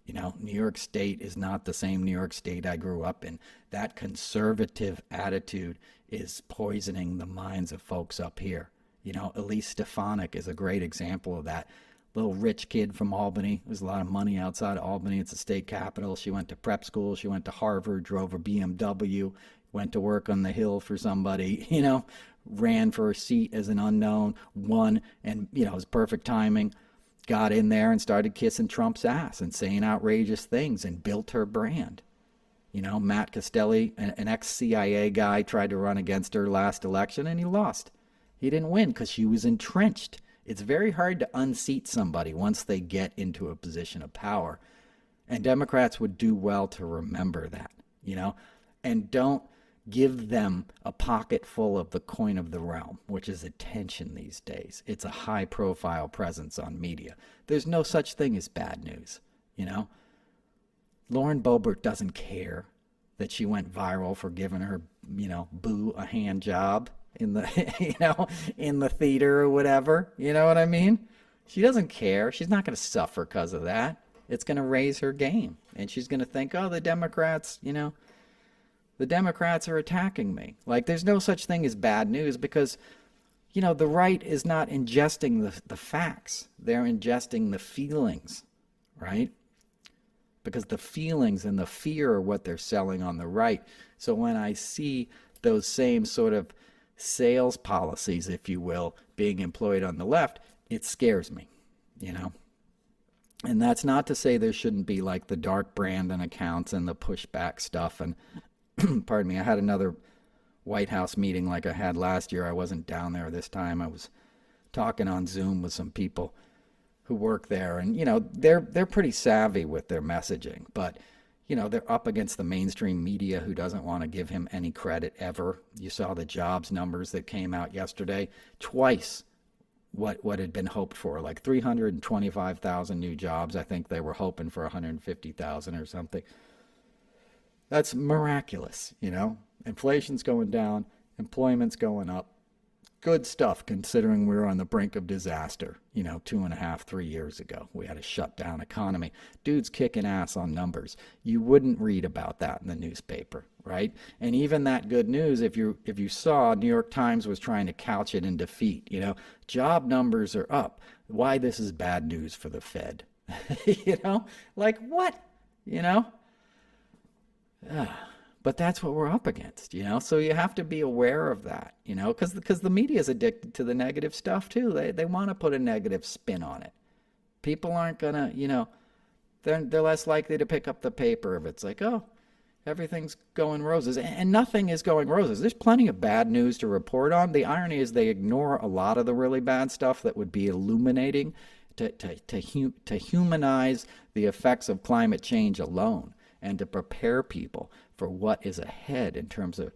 New York State is not the same New York State I grew up in. That conservative attitude is poisoning the minds of folks up here. Elise Stefanik is a great example of that. Little rich kid from Albany. There's a lot of money outside of Albany. It's a state capital. She went to prep school. She went to Harvard, drove a BMW, went to work on the Hill for somebody, ran for a seat as an unknown, won, and, it was perfect timing, got in there and started kissing Trump's ass and saying outrageous things and built her brand. Matt Castelli, an ex-CIA guy, tried to run against her last election and he lost. He didn't win because she was entrenched. It's very hard to unseat somebody once they get into a position of power. And Democrats would do well to remember that, and don't give them a pocket full of the coin of the realm, which is attention these days. It's a high-profile presence on media. There's no such thing as bad news, Lauren Boebert doesn't care that she went viral for giving her, boo a hand job in the, in the theater or whatever. You know what I mean? She doesn't care. She's not going to suffer because of that. It's going to raise her game. And she's going to think, oh, the Democrats, the Democrats are attacking me. Like, there's no such thing as bad news because, the right is not ingesting the facts. They're ingesting the feelings, right? Because the feelings and the fear are what they're selling on the right. So when I see those same sort of sales policies, if you will, being employed on the left, it scares me, And that's not to say there shouldn't be like the dark Brandon accounts and the pushback stuff. And pardon me, I had another White House meeting like I had last year. I wasn't down there this time. I was talking on Zoom with some people who work there, and they're pretty savvy with their messaging, but they're up against the mainstream media who doesn't want to give him any credit ever. You saw the jobs numbers that came out yesterday, twice what had been hoped for, like 325,000 new jobs. I think they were hoping for 150,000 or something. That's miraculous, Inflation's going down, employment's going up. Good stuff considering we were on the brink of disaster, 2.5, 3 years ago. We had a shutdown economy. Dude's kicking ass on numbers. You wouldn't read about that in the newspaper, right? And even that good news, if you saw, New York Times was trying to couch it in defeat. Job numbers are up. Why this is bad news for the Fed? Like what? But that's what we're up against, So you have to be aware of that, because the media is addicted to the negative stuff too. They want to put a negative spin on it. People aren't gonna, they're less likely to pick up the paper if it's like, oh, everything's going roses, and nothing is going roses. There's plenty of bad news to report on. The irony is they ignore a lot of the really bad stuff that would be illuminating to humanize the effects of climate change alone, and to prepare people for what is ahead in terms of,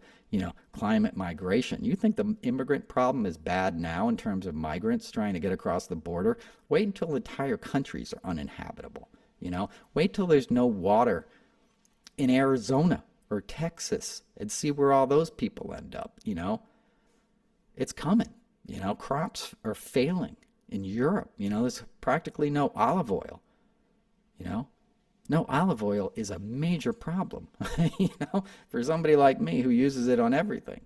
climate migration. You think the immigrant problem is bad now in terms of migrants trying to get across the border? Wait until entire countries are uninhabitable, Wait till there's no water in Arizona or Texas and see where all those people end up, It's coming, Crops are failing in Europe, there's practically no olive oil, No, olive oil is a major problem, for somebody like me who uses it on everything,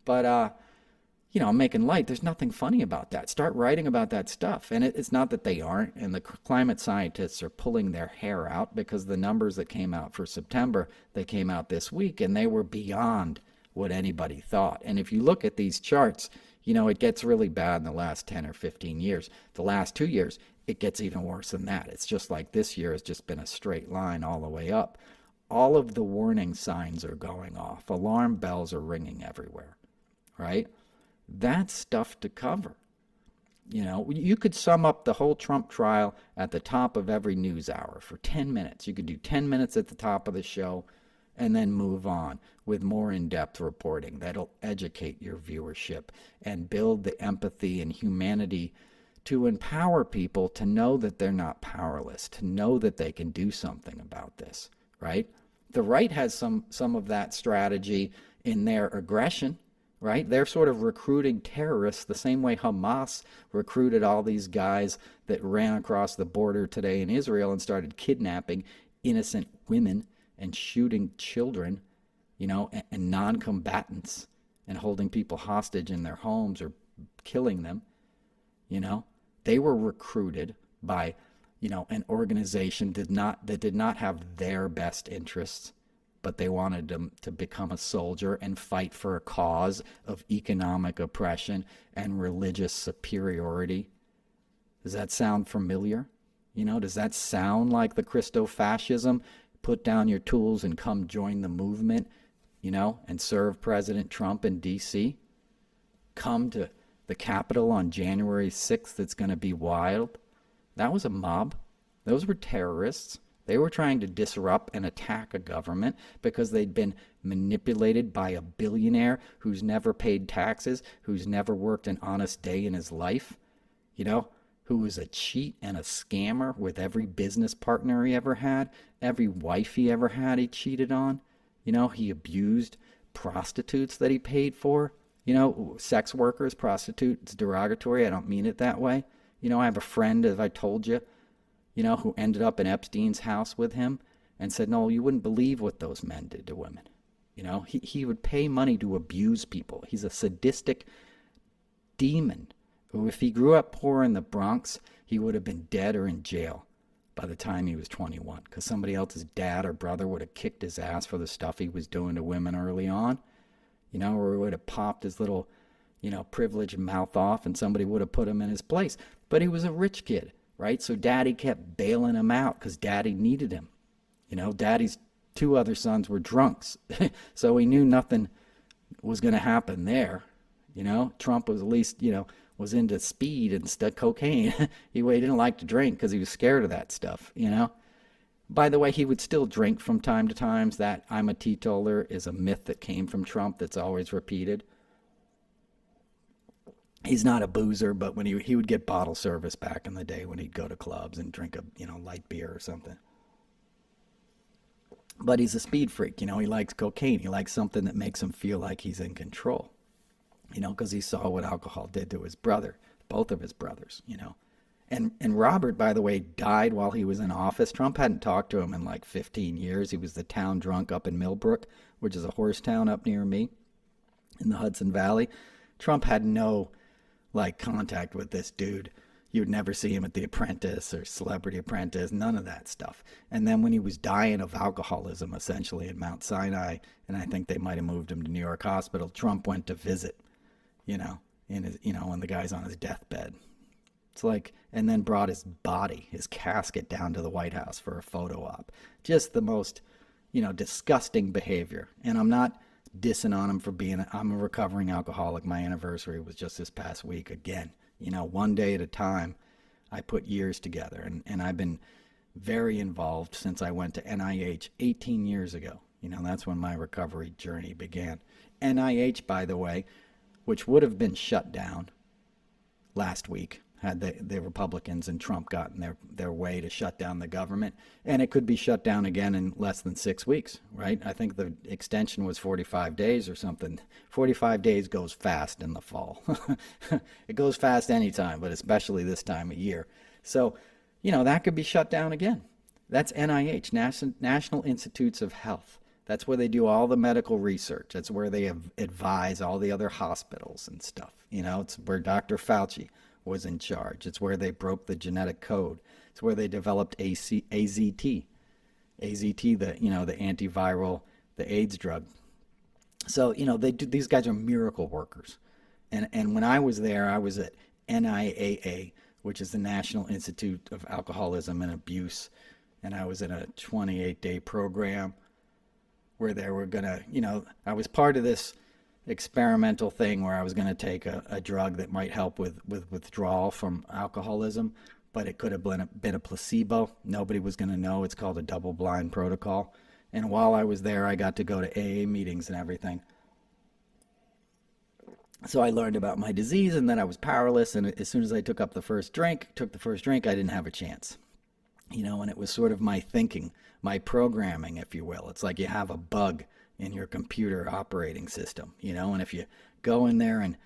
But, I'm making light. There's nothing funny about that. Start writing about that stuff. And it's not that they aren't. And the climate scientists are pulling their hair out because the numbers that came out for September, they came out this week, and they were beyond what anybody thought. And if you look at these charts, it gets really bad in the last 10 or 15 years. The last 2 years, it gets even worse than that. It's just like this year has just been a straight line all the way up. All of the warning signs are going off. Alarm bells are ringing everywhere, right? That's stuff to cover. You know, you could sum up the whole Trump trial at the top of every news hour for 10 minutes. You could do 10 minutes at the top of the show and then move on with more in-depth reporting that'll educate your viewership and build the empathy and humanity to empower people to know that they're not powerless, to know that they can do something about this, right? The right has some of that strategy in their aggression, right? They're sort of recruiting terrorists the same way Hamas recruited all these guys that ran across the border today in Israel and started kidnapping innocent women and shooting children, you know, and non-combatants, and holding people hostage in their homes or killing them. You know, they were recruited by, you know, an organization that did not have their best interests, but they wanted them to become a soldier and fight for a cause of economic oppression and religious superiority. Does that sound familiar? You know, does that sound like the Christo-fascism? Put down your tools and come join the movement, you know, and serve President Trump in D.C. Come to the Capitol on January 6th. It's going to be wild. That was a mob. Those were terrorists. They were trying to disrupt and attack a government because they'd been manipulated by a billionaire who's never paid taxes, who's never worked an honest day in his life, you know, who was a cheat and a scammer with every business partner he ever had, every wife he ever had he cheated on. You know, he abused prostitutes that he paid for. You know, sex workers, prostitutes, derogatory. I don't mean it that way. You know, I have a friend, as I told you, you know, who ended up in Epstein's house with him and said, no, you wouldn't believe what those men did to women. You know, he would pay money to abuse people. He's a sadistic demon who, if he grew up poor in the Bronx, he would have been dead or in jail by the time he was 21, because somebody else's dad or brother would have kicked his ass for the stuff he was doing to women early on, you know, or he would have popped his little, you know, privileged mouth off and somebody would have put him in his place. But he was a rich kid, right? So daddy kept bailing him out because daddy needed him. You know, daddy's two other sons were drunks. So he knew nothing was going to happen there. You know, Trump was at least, you know, was into speed and cocaine. He didn't like to drink because he was scared of that stuff, you know. By the way, he would still drink from time to time. That I'm a teetotaler is a myth that came from Trump that's always repeated. He's not a boozer, but when he would get bottle service back in the day when he'd go to clubs and drink a, you know, light beer or something. But he's a speed freak, you know. He likes cocaine. He likes something that makes him feel like he's in control, you know, because he saw what alcohol did to his brother, both of his brothers, you know. And Robert, by the way, died while he was in office. Trump hadn't talked to him in like 15 years. He was the town drunk up in Millbrook, which is a horse town up near me in the Hudson Valley. Trump had no, like, contact with this dude. You would never see him at The Apprentice or Celebrity Apprentice, none of that stuff. And then when he was dying of alcoholism, essentially, in Mount Sinai, and I think they might have moved him to New York Hospital, Trump went to visit, you know, in his, you know, when the guy's on his deathbed. It's like, and then brought his body, his casket, down to the White House for a photo op. Just the most, you know, disgusting behavior. And I'm not dissing on him for being, I'm a recovering alcoholic. My anniversary was just this past week again. You know, one day at a time. I put years together, and I've been very involved since I went to NIH 18 years ago. You know, that's when my recovery journey began. NIH, by the way, which would have been shut down last week had the Republicans and Trump gotten their way to shut down the government. And it could be shut down again in less than 6 weeks, right? I think the extension was 45 days or something. 45 days goes fast in the fall. It goes fast anytime, but especially this time of year. So, you know, that could be shut down again. That's NIH, National Institutes of Health. That's where they do all the medical research. That's where they advise all the other hospitals and stuff. You know, it's where Dr. Fauci was in charge. It's where they broke the genetic code. It's where they developed AZT, the, you know, the antiviral, the AIDS drug. So, you know, these guys are miracle workers. And when I was there, I was at NIAA, which is the National Institute of Alcoholism and Abuse, and I was in a 28-day program where they were gonna, you know, I was part of this. experimental thing where I was going to take a drug that might help with withdrawal from alcoholism, but it could have been a placebo. Nobody was going to know. It's called a double-blind protocol. And while I was there, I got to go to AA meetings and everything. So I learned about my disease, and then I was powerless. And as soon as I took the first drink, I didn't have a chance. And it was sort of my thinking, my programming, if you will. It's like you have a bug in your computer operating system, and if you go in there and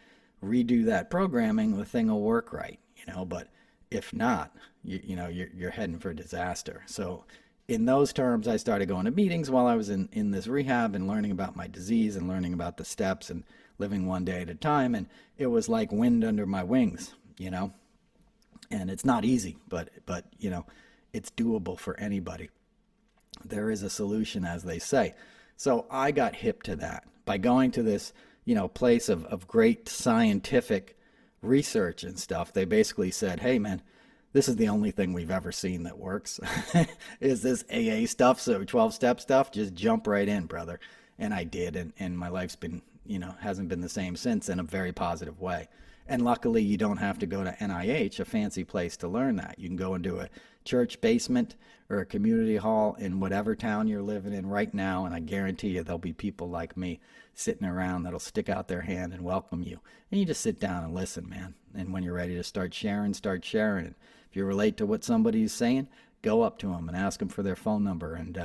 redo that programming, the thing will work right, but if not, you're heading for disaster. So in those terms, I started going to meetings while I was in this rehab and learning about my disease and learning about the steps and living one day at a time. And it was like wind under my wings, and it's not easy, but it's doable for anybody. There is a solution, as they say. So I got hip to that by going to this, place of great scientific research and stuff. They basically said, hey, man, this is the only thing we've ever seen that works is this AA stuff. So 12-step stuff, just jump right in, brother. And I did. And my life's been, hasn't been the same since in a very positive way. And luckily, you don't have to go to NIH, a fancy place, to learn that. You can go into a church basement or a community hall in whatever town you're living in right now, and I guarantee you there'll be people like me sitting around that'll stick out their hand and welcome you. And you just sit down and listen, man. And when you're ready to start sharing, start sharing. And if you relate to what somebody's saying, go up to them and ask them for their phone number and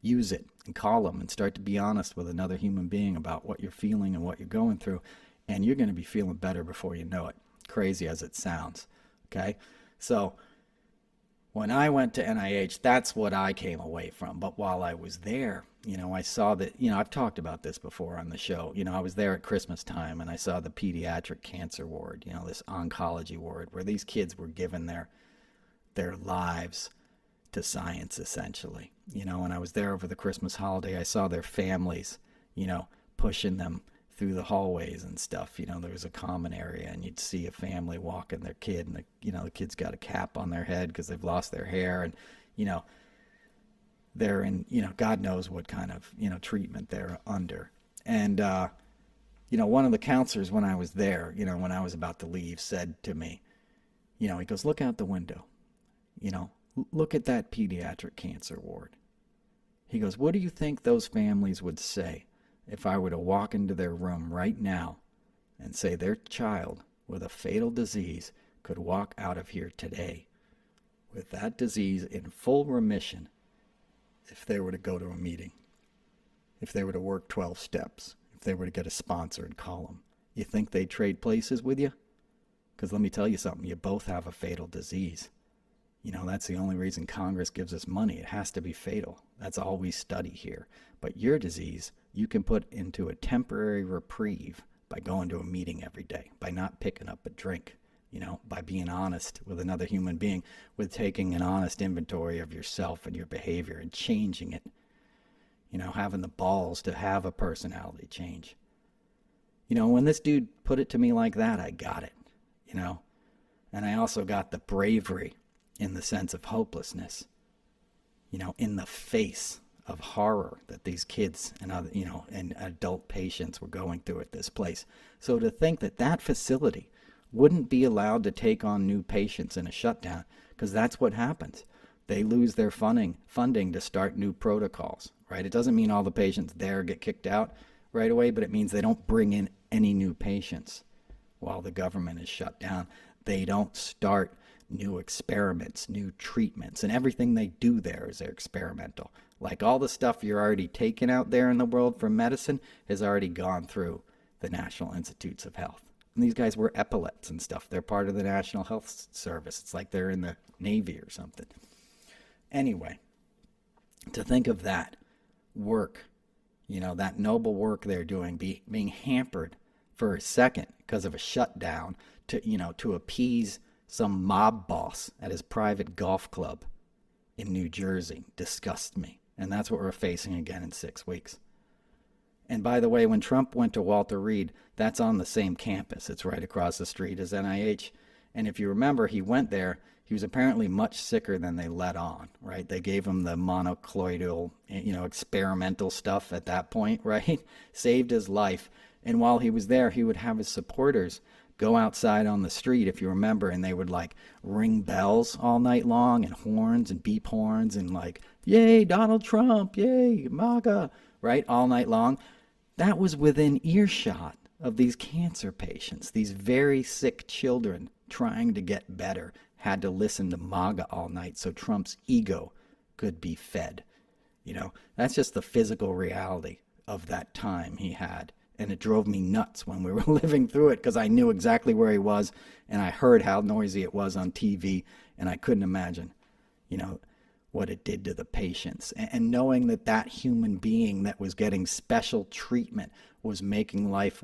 use it and call them and start to be honest with another human being about what you're feeling and what you're going through. And you're going to be feeling better before you know it, crazy as it sounds, okay? So when I went to NIH, that's what I came away from. But while I was there, I saw that, I've talked about this before on the show. I was there at Christmas time, and I saw the pediatric cancer ward, this oncology ward, where these kids were given their lives to science, essentially. And I was there over the Christmas holiday. I saw their families, pushing them through the hallways and stuff. There was a common area, and you'd see a family walking their kid, and the kid's got a cap on their head because they've lost their hair, and they're in God knows what kind of treatment they're under. And one of the counselors, when I was there, when I was about to leave, said to me, he goes, look out the window, look at that pediatric cancer ward. He goes, what do you think those families would say if I were to walk into their room right now and say their child with a fatal disease could walk out of here today with that disease in full remission if they were to go to a meeting, if they were to work 12 steps, if they were to get a sponsor and call them? You think they'd trade places with you? Because let me tell you something, you both have a fatal disease. That's the only reason Congress gives us money. It has to be fatal. That's all we study here. But your disease, you can put into a temporary reprieve by going to a meeting every day, by not picking up a drink, by being honest with another human being, with taking an honest inventory of yourself and your behavior and changing it, having the balls to have a personality change. When this dude put it to me like that, I got it, and I also got the bravery in the sense of hopelessness, in the face of horror that these kids and other, and adult patients were going through at this place. So to think that facility wouldn't be allowed to take on new patients in a shutdown, because that's what happens. They lose their funding to start new protocols, right? It doesn't mean all the patients there get kicked out right away, but it means they don't bring in any new patients while the government is shut down. They don't start new experiments, new treatments, and everything they do there is experimental. Like all the stuff you're already taking out there in the world for medicine has already gone through the National Institutes of Health. And these guys were epaulets and stuff. They're part of the National Health Service. It's like they're in the Navy or something. Anyway, to think of that work, that noble work they're doing being hampered for a second because of a shutdown to appease some mob boss at his private golf club in New Jersey disgusts me. And that's what we're facing again in 6 weeks. And by the way, when Trump went to Walter Reed, that's on the same campus. It's right across the street as NIH. And if you remember, he went there. He was apparently much sicker than they let on, right? They gave him the monocloidal, experimental stuff at that point, right? Saved his life And while he was there, he would have his supporters go outside on the street, if you remember, and they would like ring bells all night long and horns and beep horns and like, yay, Donald Trump, yay, MAGA, right? All night long. That was within earshot of these cancer patients, these very sick children trying to get better, had to listen to MAGA all night so Trump's ego could be fed. You know, that's just the physical reality of that time he had. And it drove me nuts when we were living through it because I knew exactly where he was and I heard how noisy it was on TV and I couldn't imagine, you know, what it did to the patients. And knowing that that human being that was getting special treatment was making life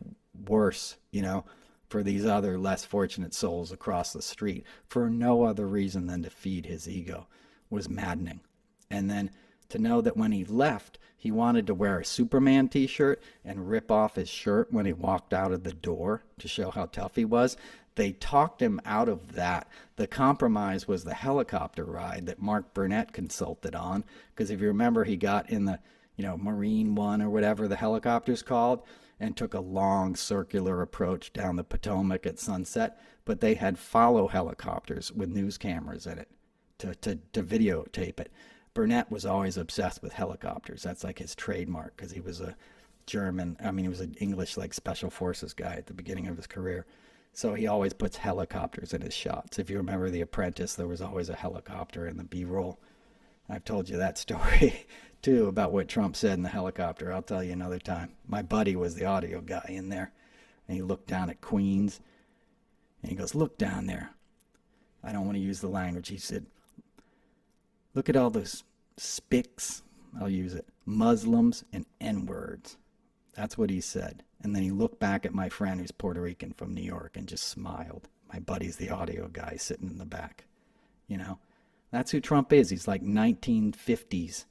worse, you know, for these other less fortunate souls across the street for no other reason than to feed his ego was maddening. And then to know that when he left, he wanted to wear a Superman t-shirt and rip off his shirt when he walked out of the door to show how tough he was. They talked him out of that. The compromise was the helicopter ride that Mark Burnett consulted on. Because if you remember, he got in the, you know, Marine One or whatever the helicopter's called and took a long circular approach down the Potomac at sunset. But they had follow helicopters with news cameras in it to videotape it. Burnett was always obsessed with helicopters. That's like his trademark because he was a German, I mean, he was an English like special forces guy at the beginning of his career. So he always puts helicopters in his shots. If you remember The Apprentice, there was always a helicopter in the B-roll. I've told you that story too about what Trump said in the helicopter. I'll tell you another time. My buddy was the audio guy in there and he looked down at Queens and he goes, look down there. I don't want to use the language. He said, look at all those spics, I'll use it, Muslims and N-words. That's what he said. And then he looked back at my friend who's Puerto Rican from New York and just smiled. My buddy's the audio guy sitting in the back. You know, that's who Trump is. He's like 1950s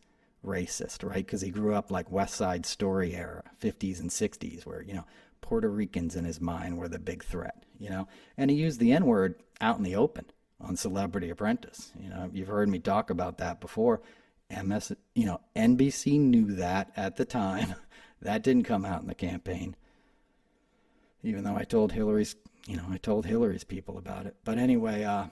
racist, right? Because he grew up like West Side Story era, 50s and 60s, where, you know, Puerto Ricans in his mind were the big threat, you know. And he used the N-word out in the open on Celebrity Apprentice. You know, you've heard me talk about that before. NBC knew that at the time. That didn't come out in the campaign. Even though I told Hillary's people about it. But anyway,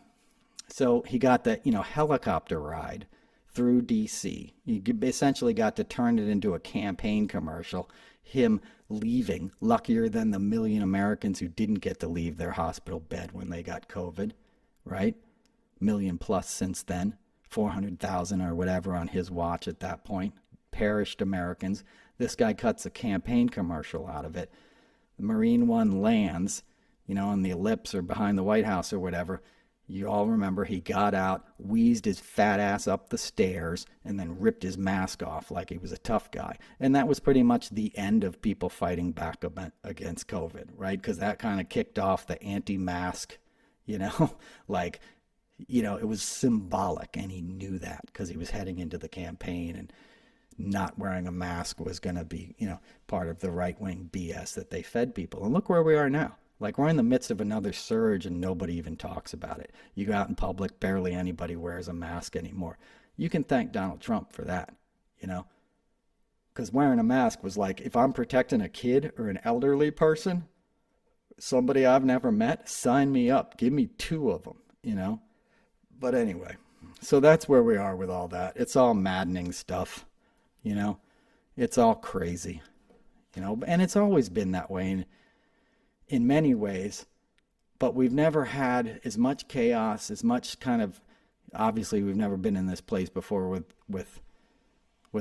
so he got the, you know, helicopter ride through D.C. He essentially got to turn it into a campaign commercial. Him leaving, luckier than the million Americans who didn't get to leave their hospital bed when they got COVID. Right? Million plus since then, 400,000 or whatever on his watch at that point, perished Americans. This guy cuts a campaign commercial out of it. The Marine One lands, you know, on the ellipse or behind the White House or whatever. You all remember he got out, wheezed his fat ass up the stairs, and then ripped his mask off like he was a tough guy. And that was pretty much the end of people fighting back against COVID, right? Because that kind of kicked off the anti-mask, you know, like, you know, it was symbolic, and he knew that because he was heading into the campaign, and not wearing a mask was going to be, you know, part of the right-wing BS that they fed people. And look where we are now. Like, we're in the midst of another surge and nobody even talks about it. You go out in public, barely anybody wears a mask anymore. You can thank Donald Trump for that, you know, because wearing a mask was like, if I'm protecting a kid or an elderly person, somebody I've never met, sign me up. Give me 2 of them, you know. But anyway, so that's where we are with all that. It's all maddening stuff, you know. It's all crazy, you know, and it's always been that way in many ways. But we've never had as much chaos, as much kind of, obviously we've never been in this place before with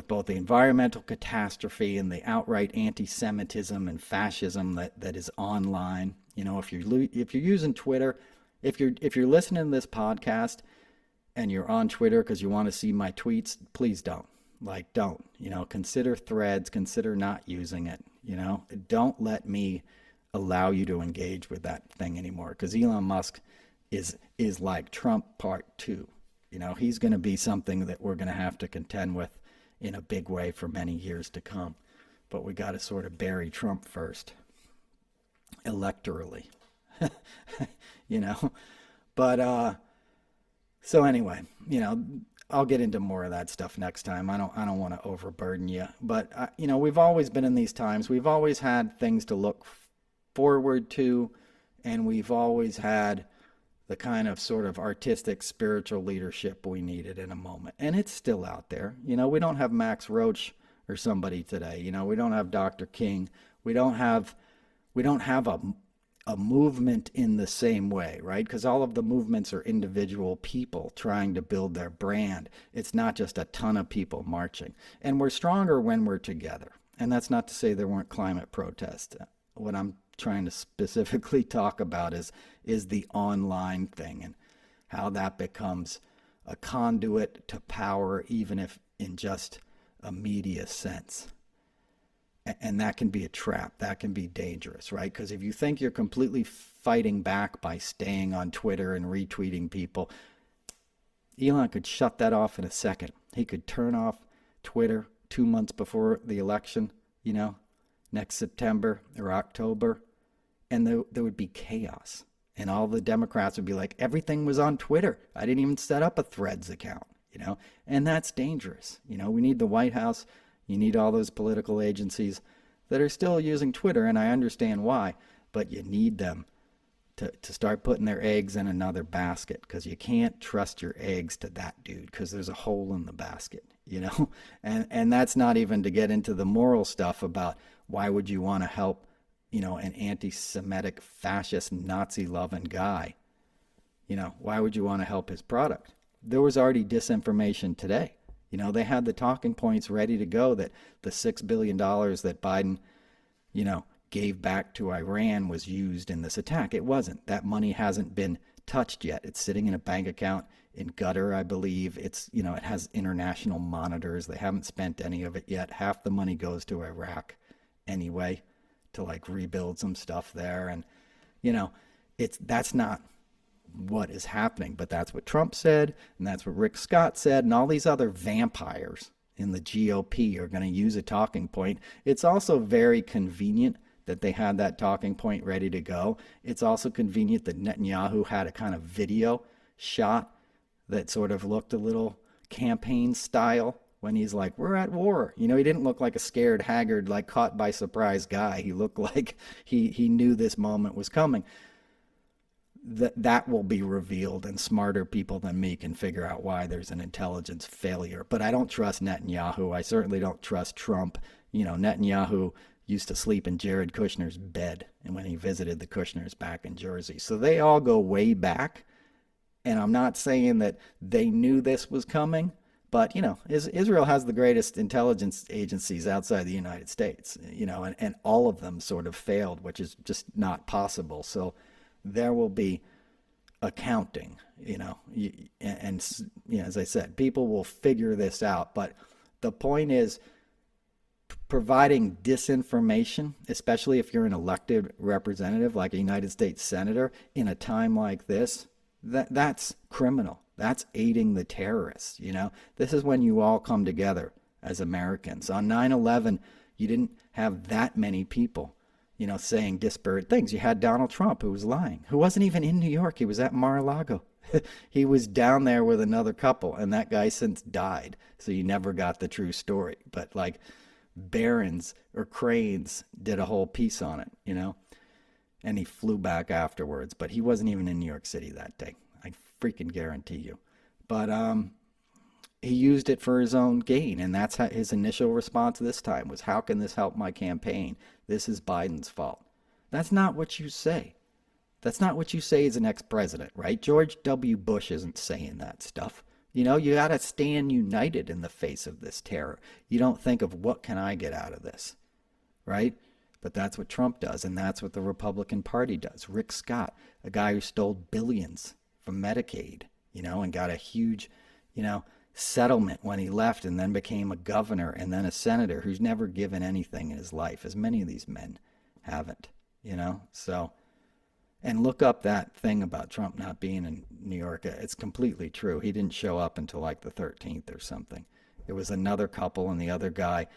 both the environmental catastrophe and the outright anti-Semitism and fascism that is online. You know, if you're using Twitter, if you're listening to this podcast and you're on Twitter because you want to see my tweets, please don't. Like, don't. You know, consider Threads, consider not using it. You know, don't let me allow you to engage with that thing anymore, because Elon Musk is like Trump part 2. You know, he's going to be something that we're going to have to contend with in a big way for many years to come. But we got to sort of bury Trump first, electorally, you know. But so anyway, you know, I'll get into more of that stuff next time. I don't want to overburden you, but you know, we've always been in these times. We've always had things to look forward to, and we've always had the kind of sort of artistic spiritual leadership we needed in a moment. And it's still out there. You know, we don't have Max Roach or somebody today. You know, we don't have Dr. King. We don't have a movement in the same way, right? Because all of the movements are individual people trying to build their brand. It's not just a ton of people marching. And we're stronger when we're together. And that's not to say there weren't climate protests. What I'm trying to specifically talk about is the online thing and how that becomes a conduit to power, even if in just a media sense. And that can be a trap. That can be dangerous, right? Because if you think you're completely fighting back by staying on Twitter and retweeting people, Elon could shut that off in a second. He could turn off Twitter 2 months before the election, you know, next September or October, and there would be chaos. And all the Democrats would be like, everything was on Twitter. I didn't even set up a Threads account, you know, and that's dangerous. You know, we need the White House. You need all those political agencies that are still using Twitter, and I understand why, but you need them to start putting their eggs in another basket, because you can't trust your eggs to that dude because there's a hole in the basket, you know? And that's not even to get into the moral stuff about why would you want to help, you know, an anti-Semitic, fascist, Nazi-loving guy. You know, why would you want to help his product? There was already disinformation today. You know, they had the talking points ready to go that the $6 billion that Biden, you know, gave back to Iran was used in this attack. It wasn't. That money hasn't been touched yet. It's sitting in a bank account in Qatar, I believe. It's, you know, it has international monitors. They haven't spent any of it yet. Half the money goes to Iraq anyway to like rebuild some stuff there. And, you know, that's not what is happening, but that's what Trump said, and that's what Rick Scott said, and all these other vampires in the GOP are going to use a talking point. It's also very convenient that they had that talking point ready to go. It's also convenient that Netanyahu had a kind of video shot that sort of looked a little campaign style when he's like, we're at war. You know, he didn't look like a scared, haggard, like caught by surprise guy. He looked like he knew this moment was coming. That will be revealed, and smarter people than me can figure out why there's an intelligence failure. But I don't trust Netanyahu. I certainly don't trust Trump. You know, Netanyahu used to sleep in Jared Kushner's bed, and when he visited the Kushners back in Jersey. So they all go way back, and I'm not saying that they knew this was coming, but, you know, Israel has the greatest intelligence agencies outside the United States, you know, and all of them sort of failed, which is just not possible. So there will be accounting, you know, and you know, as I said, people will figure this out. But the point is, providing disinformation, especially if you're an elected representative like a United States senator in a time like this, that's criminal. That's aiding the terrorists, you know. This is when you all come together as Americans. On 9/11, you didn't have that many people, you know, saying disparate things. You had Donald Trump, who was lying, who wasn't even in New York. He was at Mar-a-Lago. He was down there with another couple, and that guy since died, so you never got the true story. But like Barron's or Crane's did a whole piece on it, you know, and he flew back afterwards, but he wasn't even in New York City that day. I freaking guarantee you. But he used it for his own gain, and that's how his initial response this time was, how can this help my campaign? This is Biden's fault. That's not what you say. That's not what you say as an ex-president, right? George W. Bush isn't saying that stuff. You know, you got to stand united in the face of this terror. You don't think of, what can I get out of this, right? But that's what Trump does, and that's what the Republican Party does. Rick Scott, a guy who stole billions from Medicaid, you know, and got a huge, you know, settlement when he left, and then became a governor and then a senator who's never given anything in his life, as many of these men haven't, you know. So, and look up that thing about Trump not being in New York. It's completely true. He didn't show up until like the 13th or something. It was another couple, and the other guy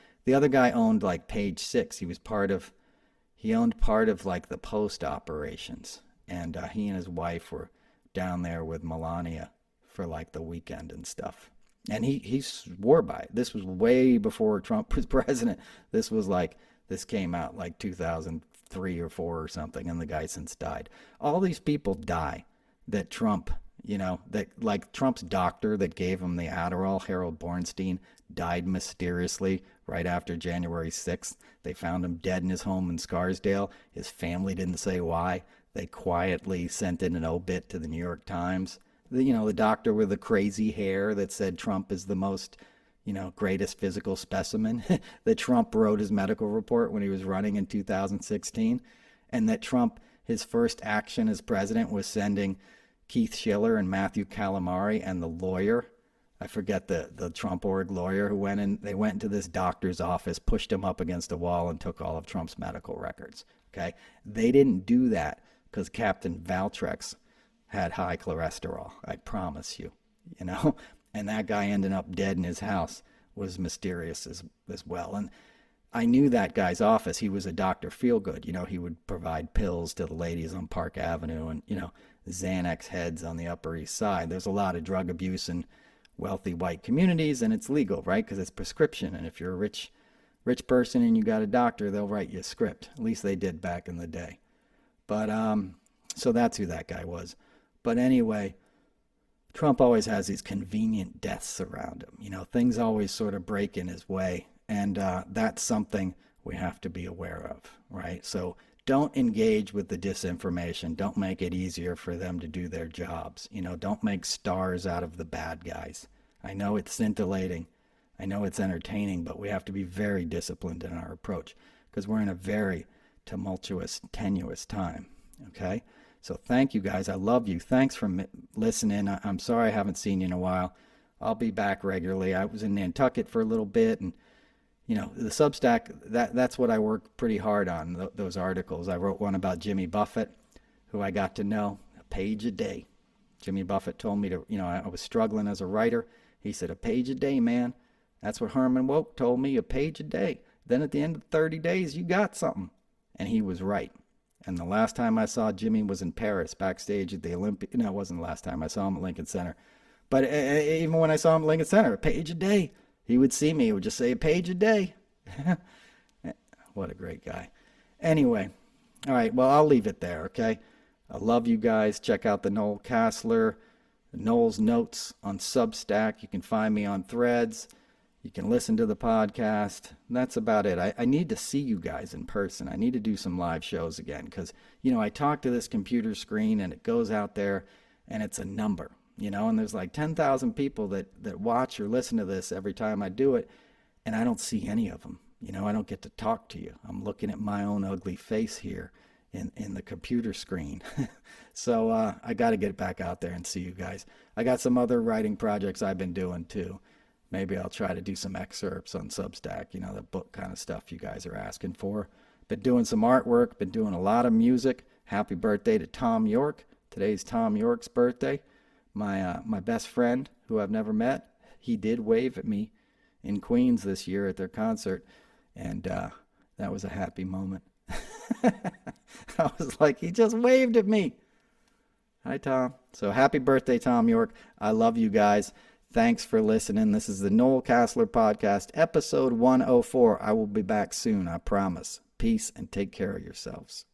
owned like Page Six. He owned part of like the post operations, and he and his wife were down there with Melania for like the weekend and stuff. And he swore by it. This was way before Trump was president. This was like, this came out like 2003 or 4 or something, and the guy since died. All these people die that Trump, that like Trump's doctor that gave him the Adderall, Harold Bornstein, died mysteriously right after January 6th. They found him dead in his home in Scarsdale. His family didn't say why. They quietly sent in an obit to the New York Times. The doctor with the crazy hair that said Trump is the most, greatest physical specimen, that Trump wrote his medical report when he was running in 2016, and that Trump, his first action as president was sending Keith Schiller and Matthew Calamari and the lawyer, I forget the Trump org lawyer, who went in, they went into this doctor's office, pushed him up against a wall, and took all of Trump's medical records. Okay? They didn't do that because Captain Valtrex had high cholesterol, I promise you, and that guy ended up dead in his house was mysterious as well. And I knew that guy's office. He was a Dr. Feelgood. He would provide pills to the ladies on Park Avenue and, Xanax heads on the Upper East Side. There's a lot of drug abuse in wealthy white communities, and it's legal, right? Because it's prescription. And if you're a rich person and you got a doctor, they'll write you a script. At least they did back in the day. But so that's who that guy was. But anyway, Trump always has these convenient deaths around him. Things always sort of break in his way. And that's something we have to be aware of, right? So don't engage with the disinformation. Don't make it easier for them to do their jobs. Don't make stars out of the bad guys. I know it's scintillating. I know it's entertaining, but we have to be very disciplined in our approach because we're in a very tumultuous, tenuous time, okay? So thank you guys. I love you. Thanks for listening. I'm sorry I haven't seen you in a while. I'll be back regularly. I was in Nantucket for a little bit, and the Substack, that's what I work pretty hard on, those articles. I wrote one about Jimmy Buffett, who I got to know, a page a day. Jimmy Buffett told me to, I was struggling as a writer. He said, a page a day, man. That's what Herman Woke told me, a page a day. Then at the end of 30 days, you got something. And he was right. And the last time I saw Jimmy was in Paris, backstage at the Olympic. No, it wasn't the last time. I saw him at Lincoln Center. But even when I saw him at Lincoln Center, a page a day. He would see me. He would just say, a page a day. What a great guy. Anyway, all right, well, I'll leave it there, okay? I love you guys. Check out the Noel Casler, Noel's Notes on Substack. You can find me on Threads. You can listen to the podcast. That's about it. I need to see you guys in person. I need to do some live shows again because, I talk to this computer screen and it goes out there and it's a number, and there's like 10,000 people that watch or listen to this every time I do it, and I don't see any of them. I don't get to talk to you. I'm looking at my own ugly face here in the computer screen. So I got to get back out there and see you guys. I got some other writing projects I've been doing too. Maybe I'll try to do some excerpts on Substack, the book kind of stuff you guys are asking for. Been doing some artwork, been doing a lot of music. Happy birthday to Tom York. Today's Tom York's birthday. My best friend, who I've never met, he did wave at me in Queens this year at their concert, and that was a happy moment. I was like, he just waved at me. Hi, Tom. So happy birthday, Tom York. I love you guys. Thanks for listening. This is the Noel Casler Podcast, episode 104. I will be back soon, I promise. Peace and take care of yourselves.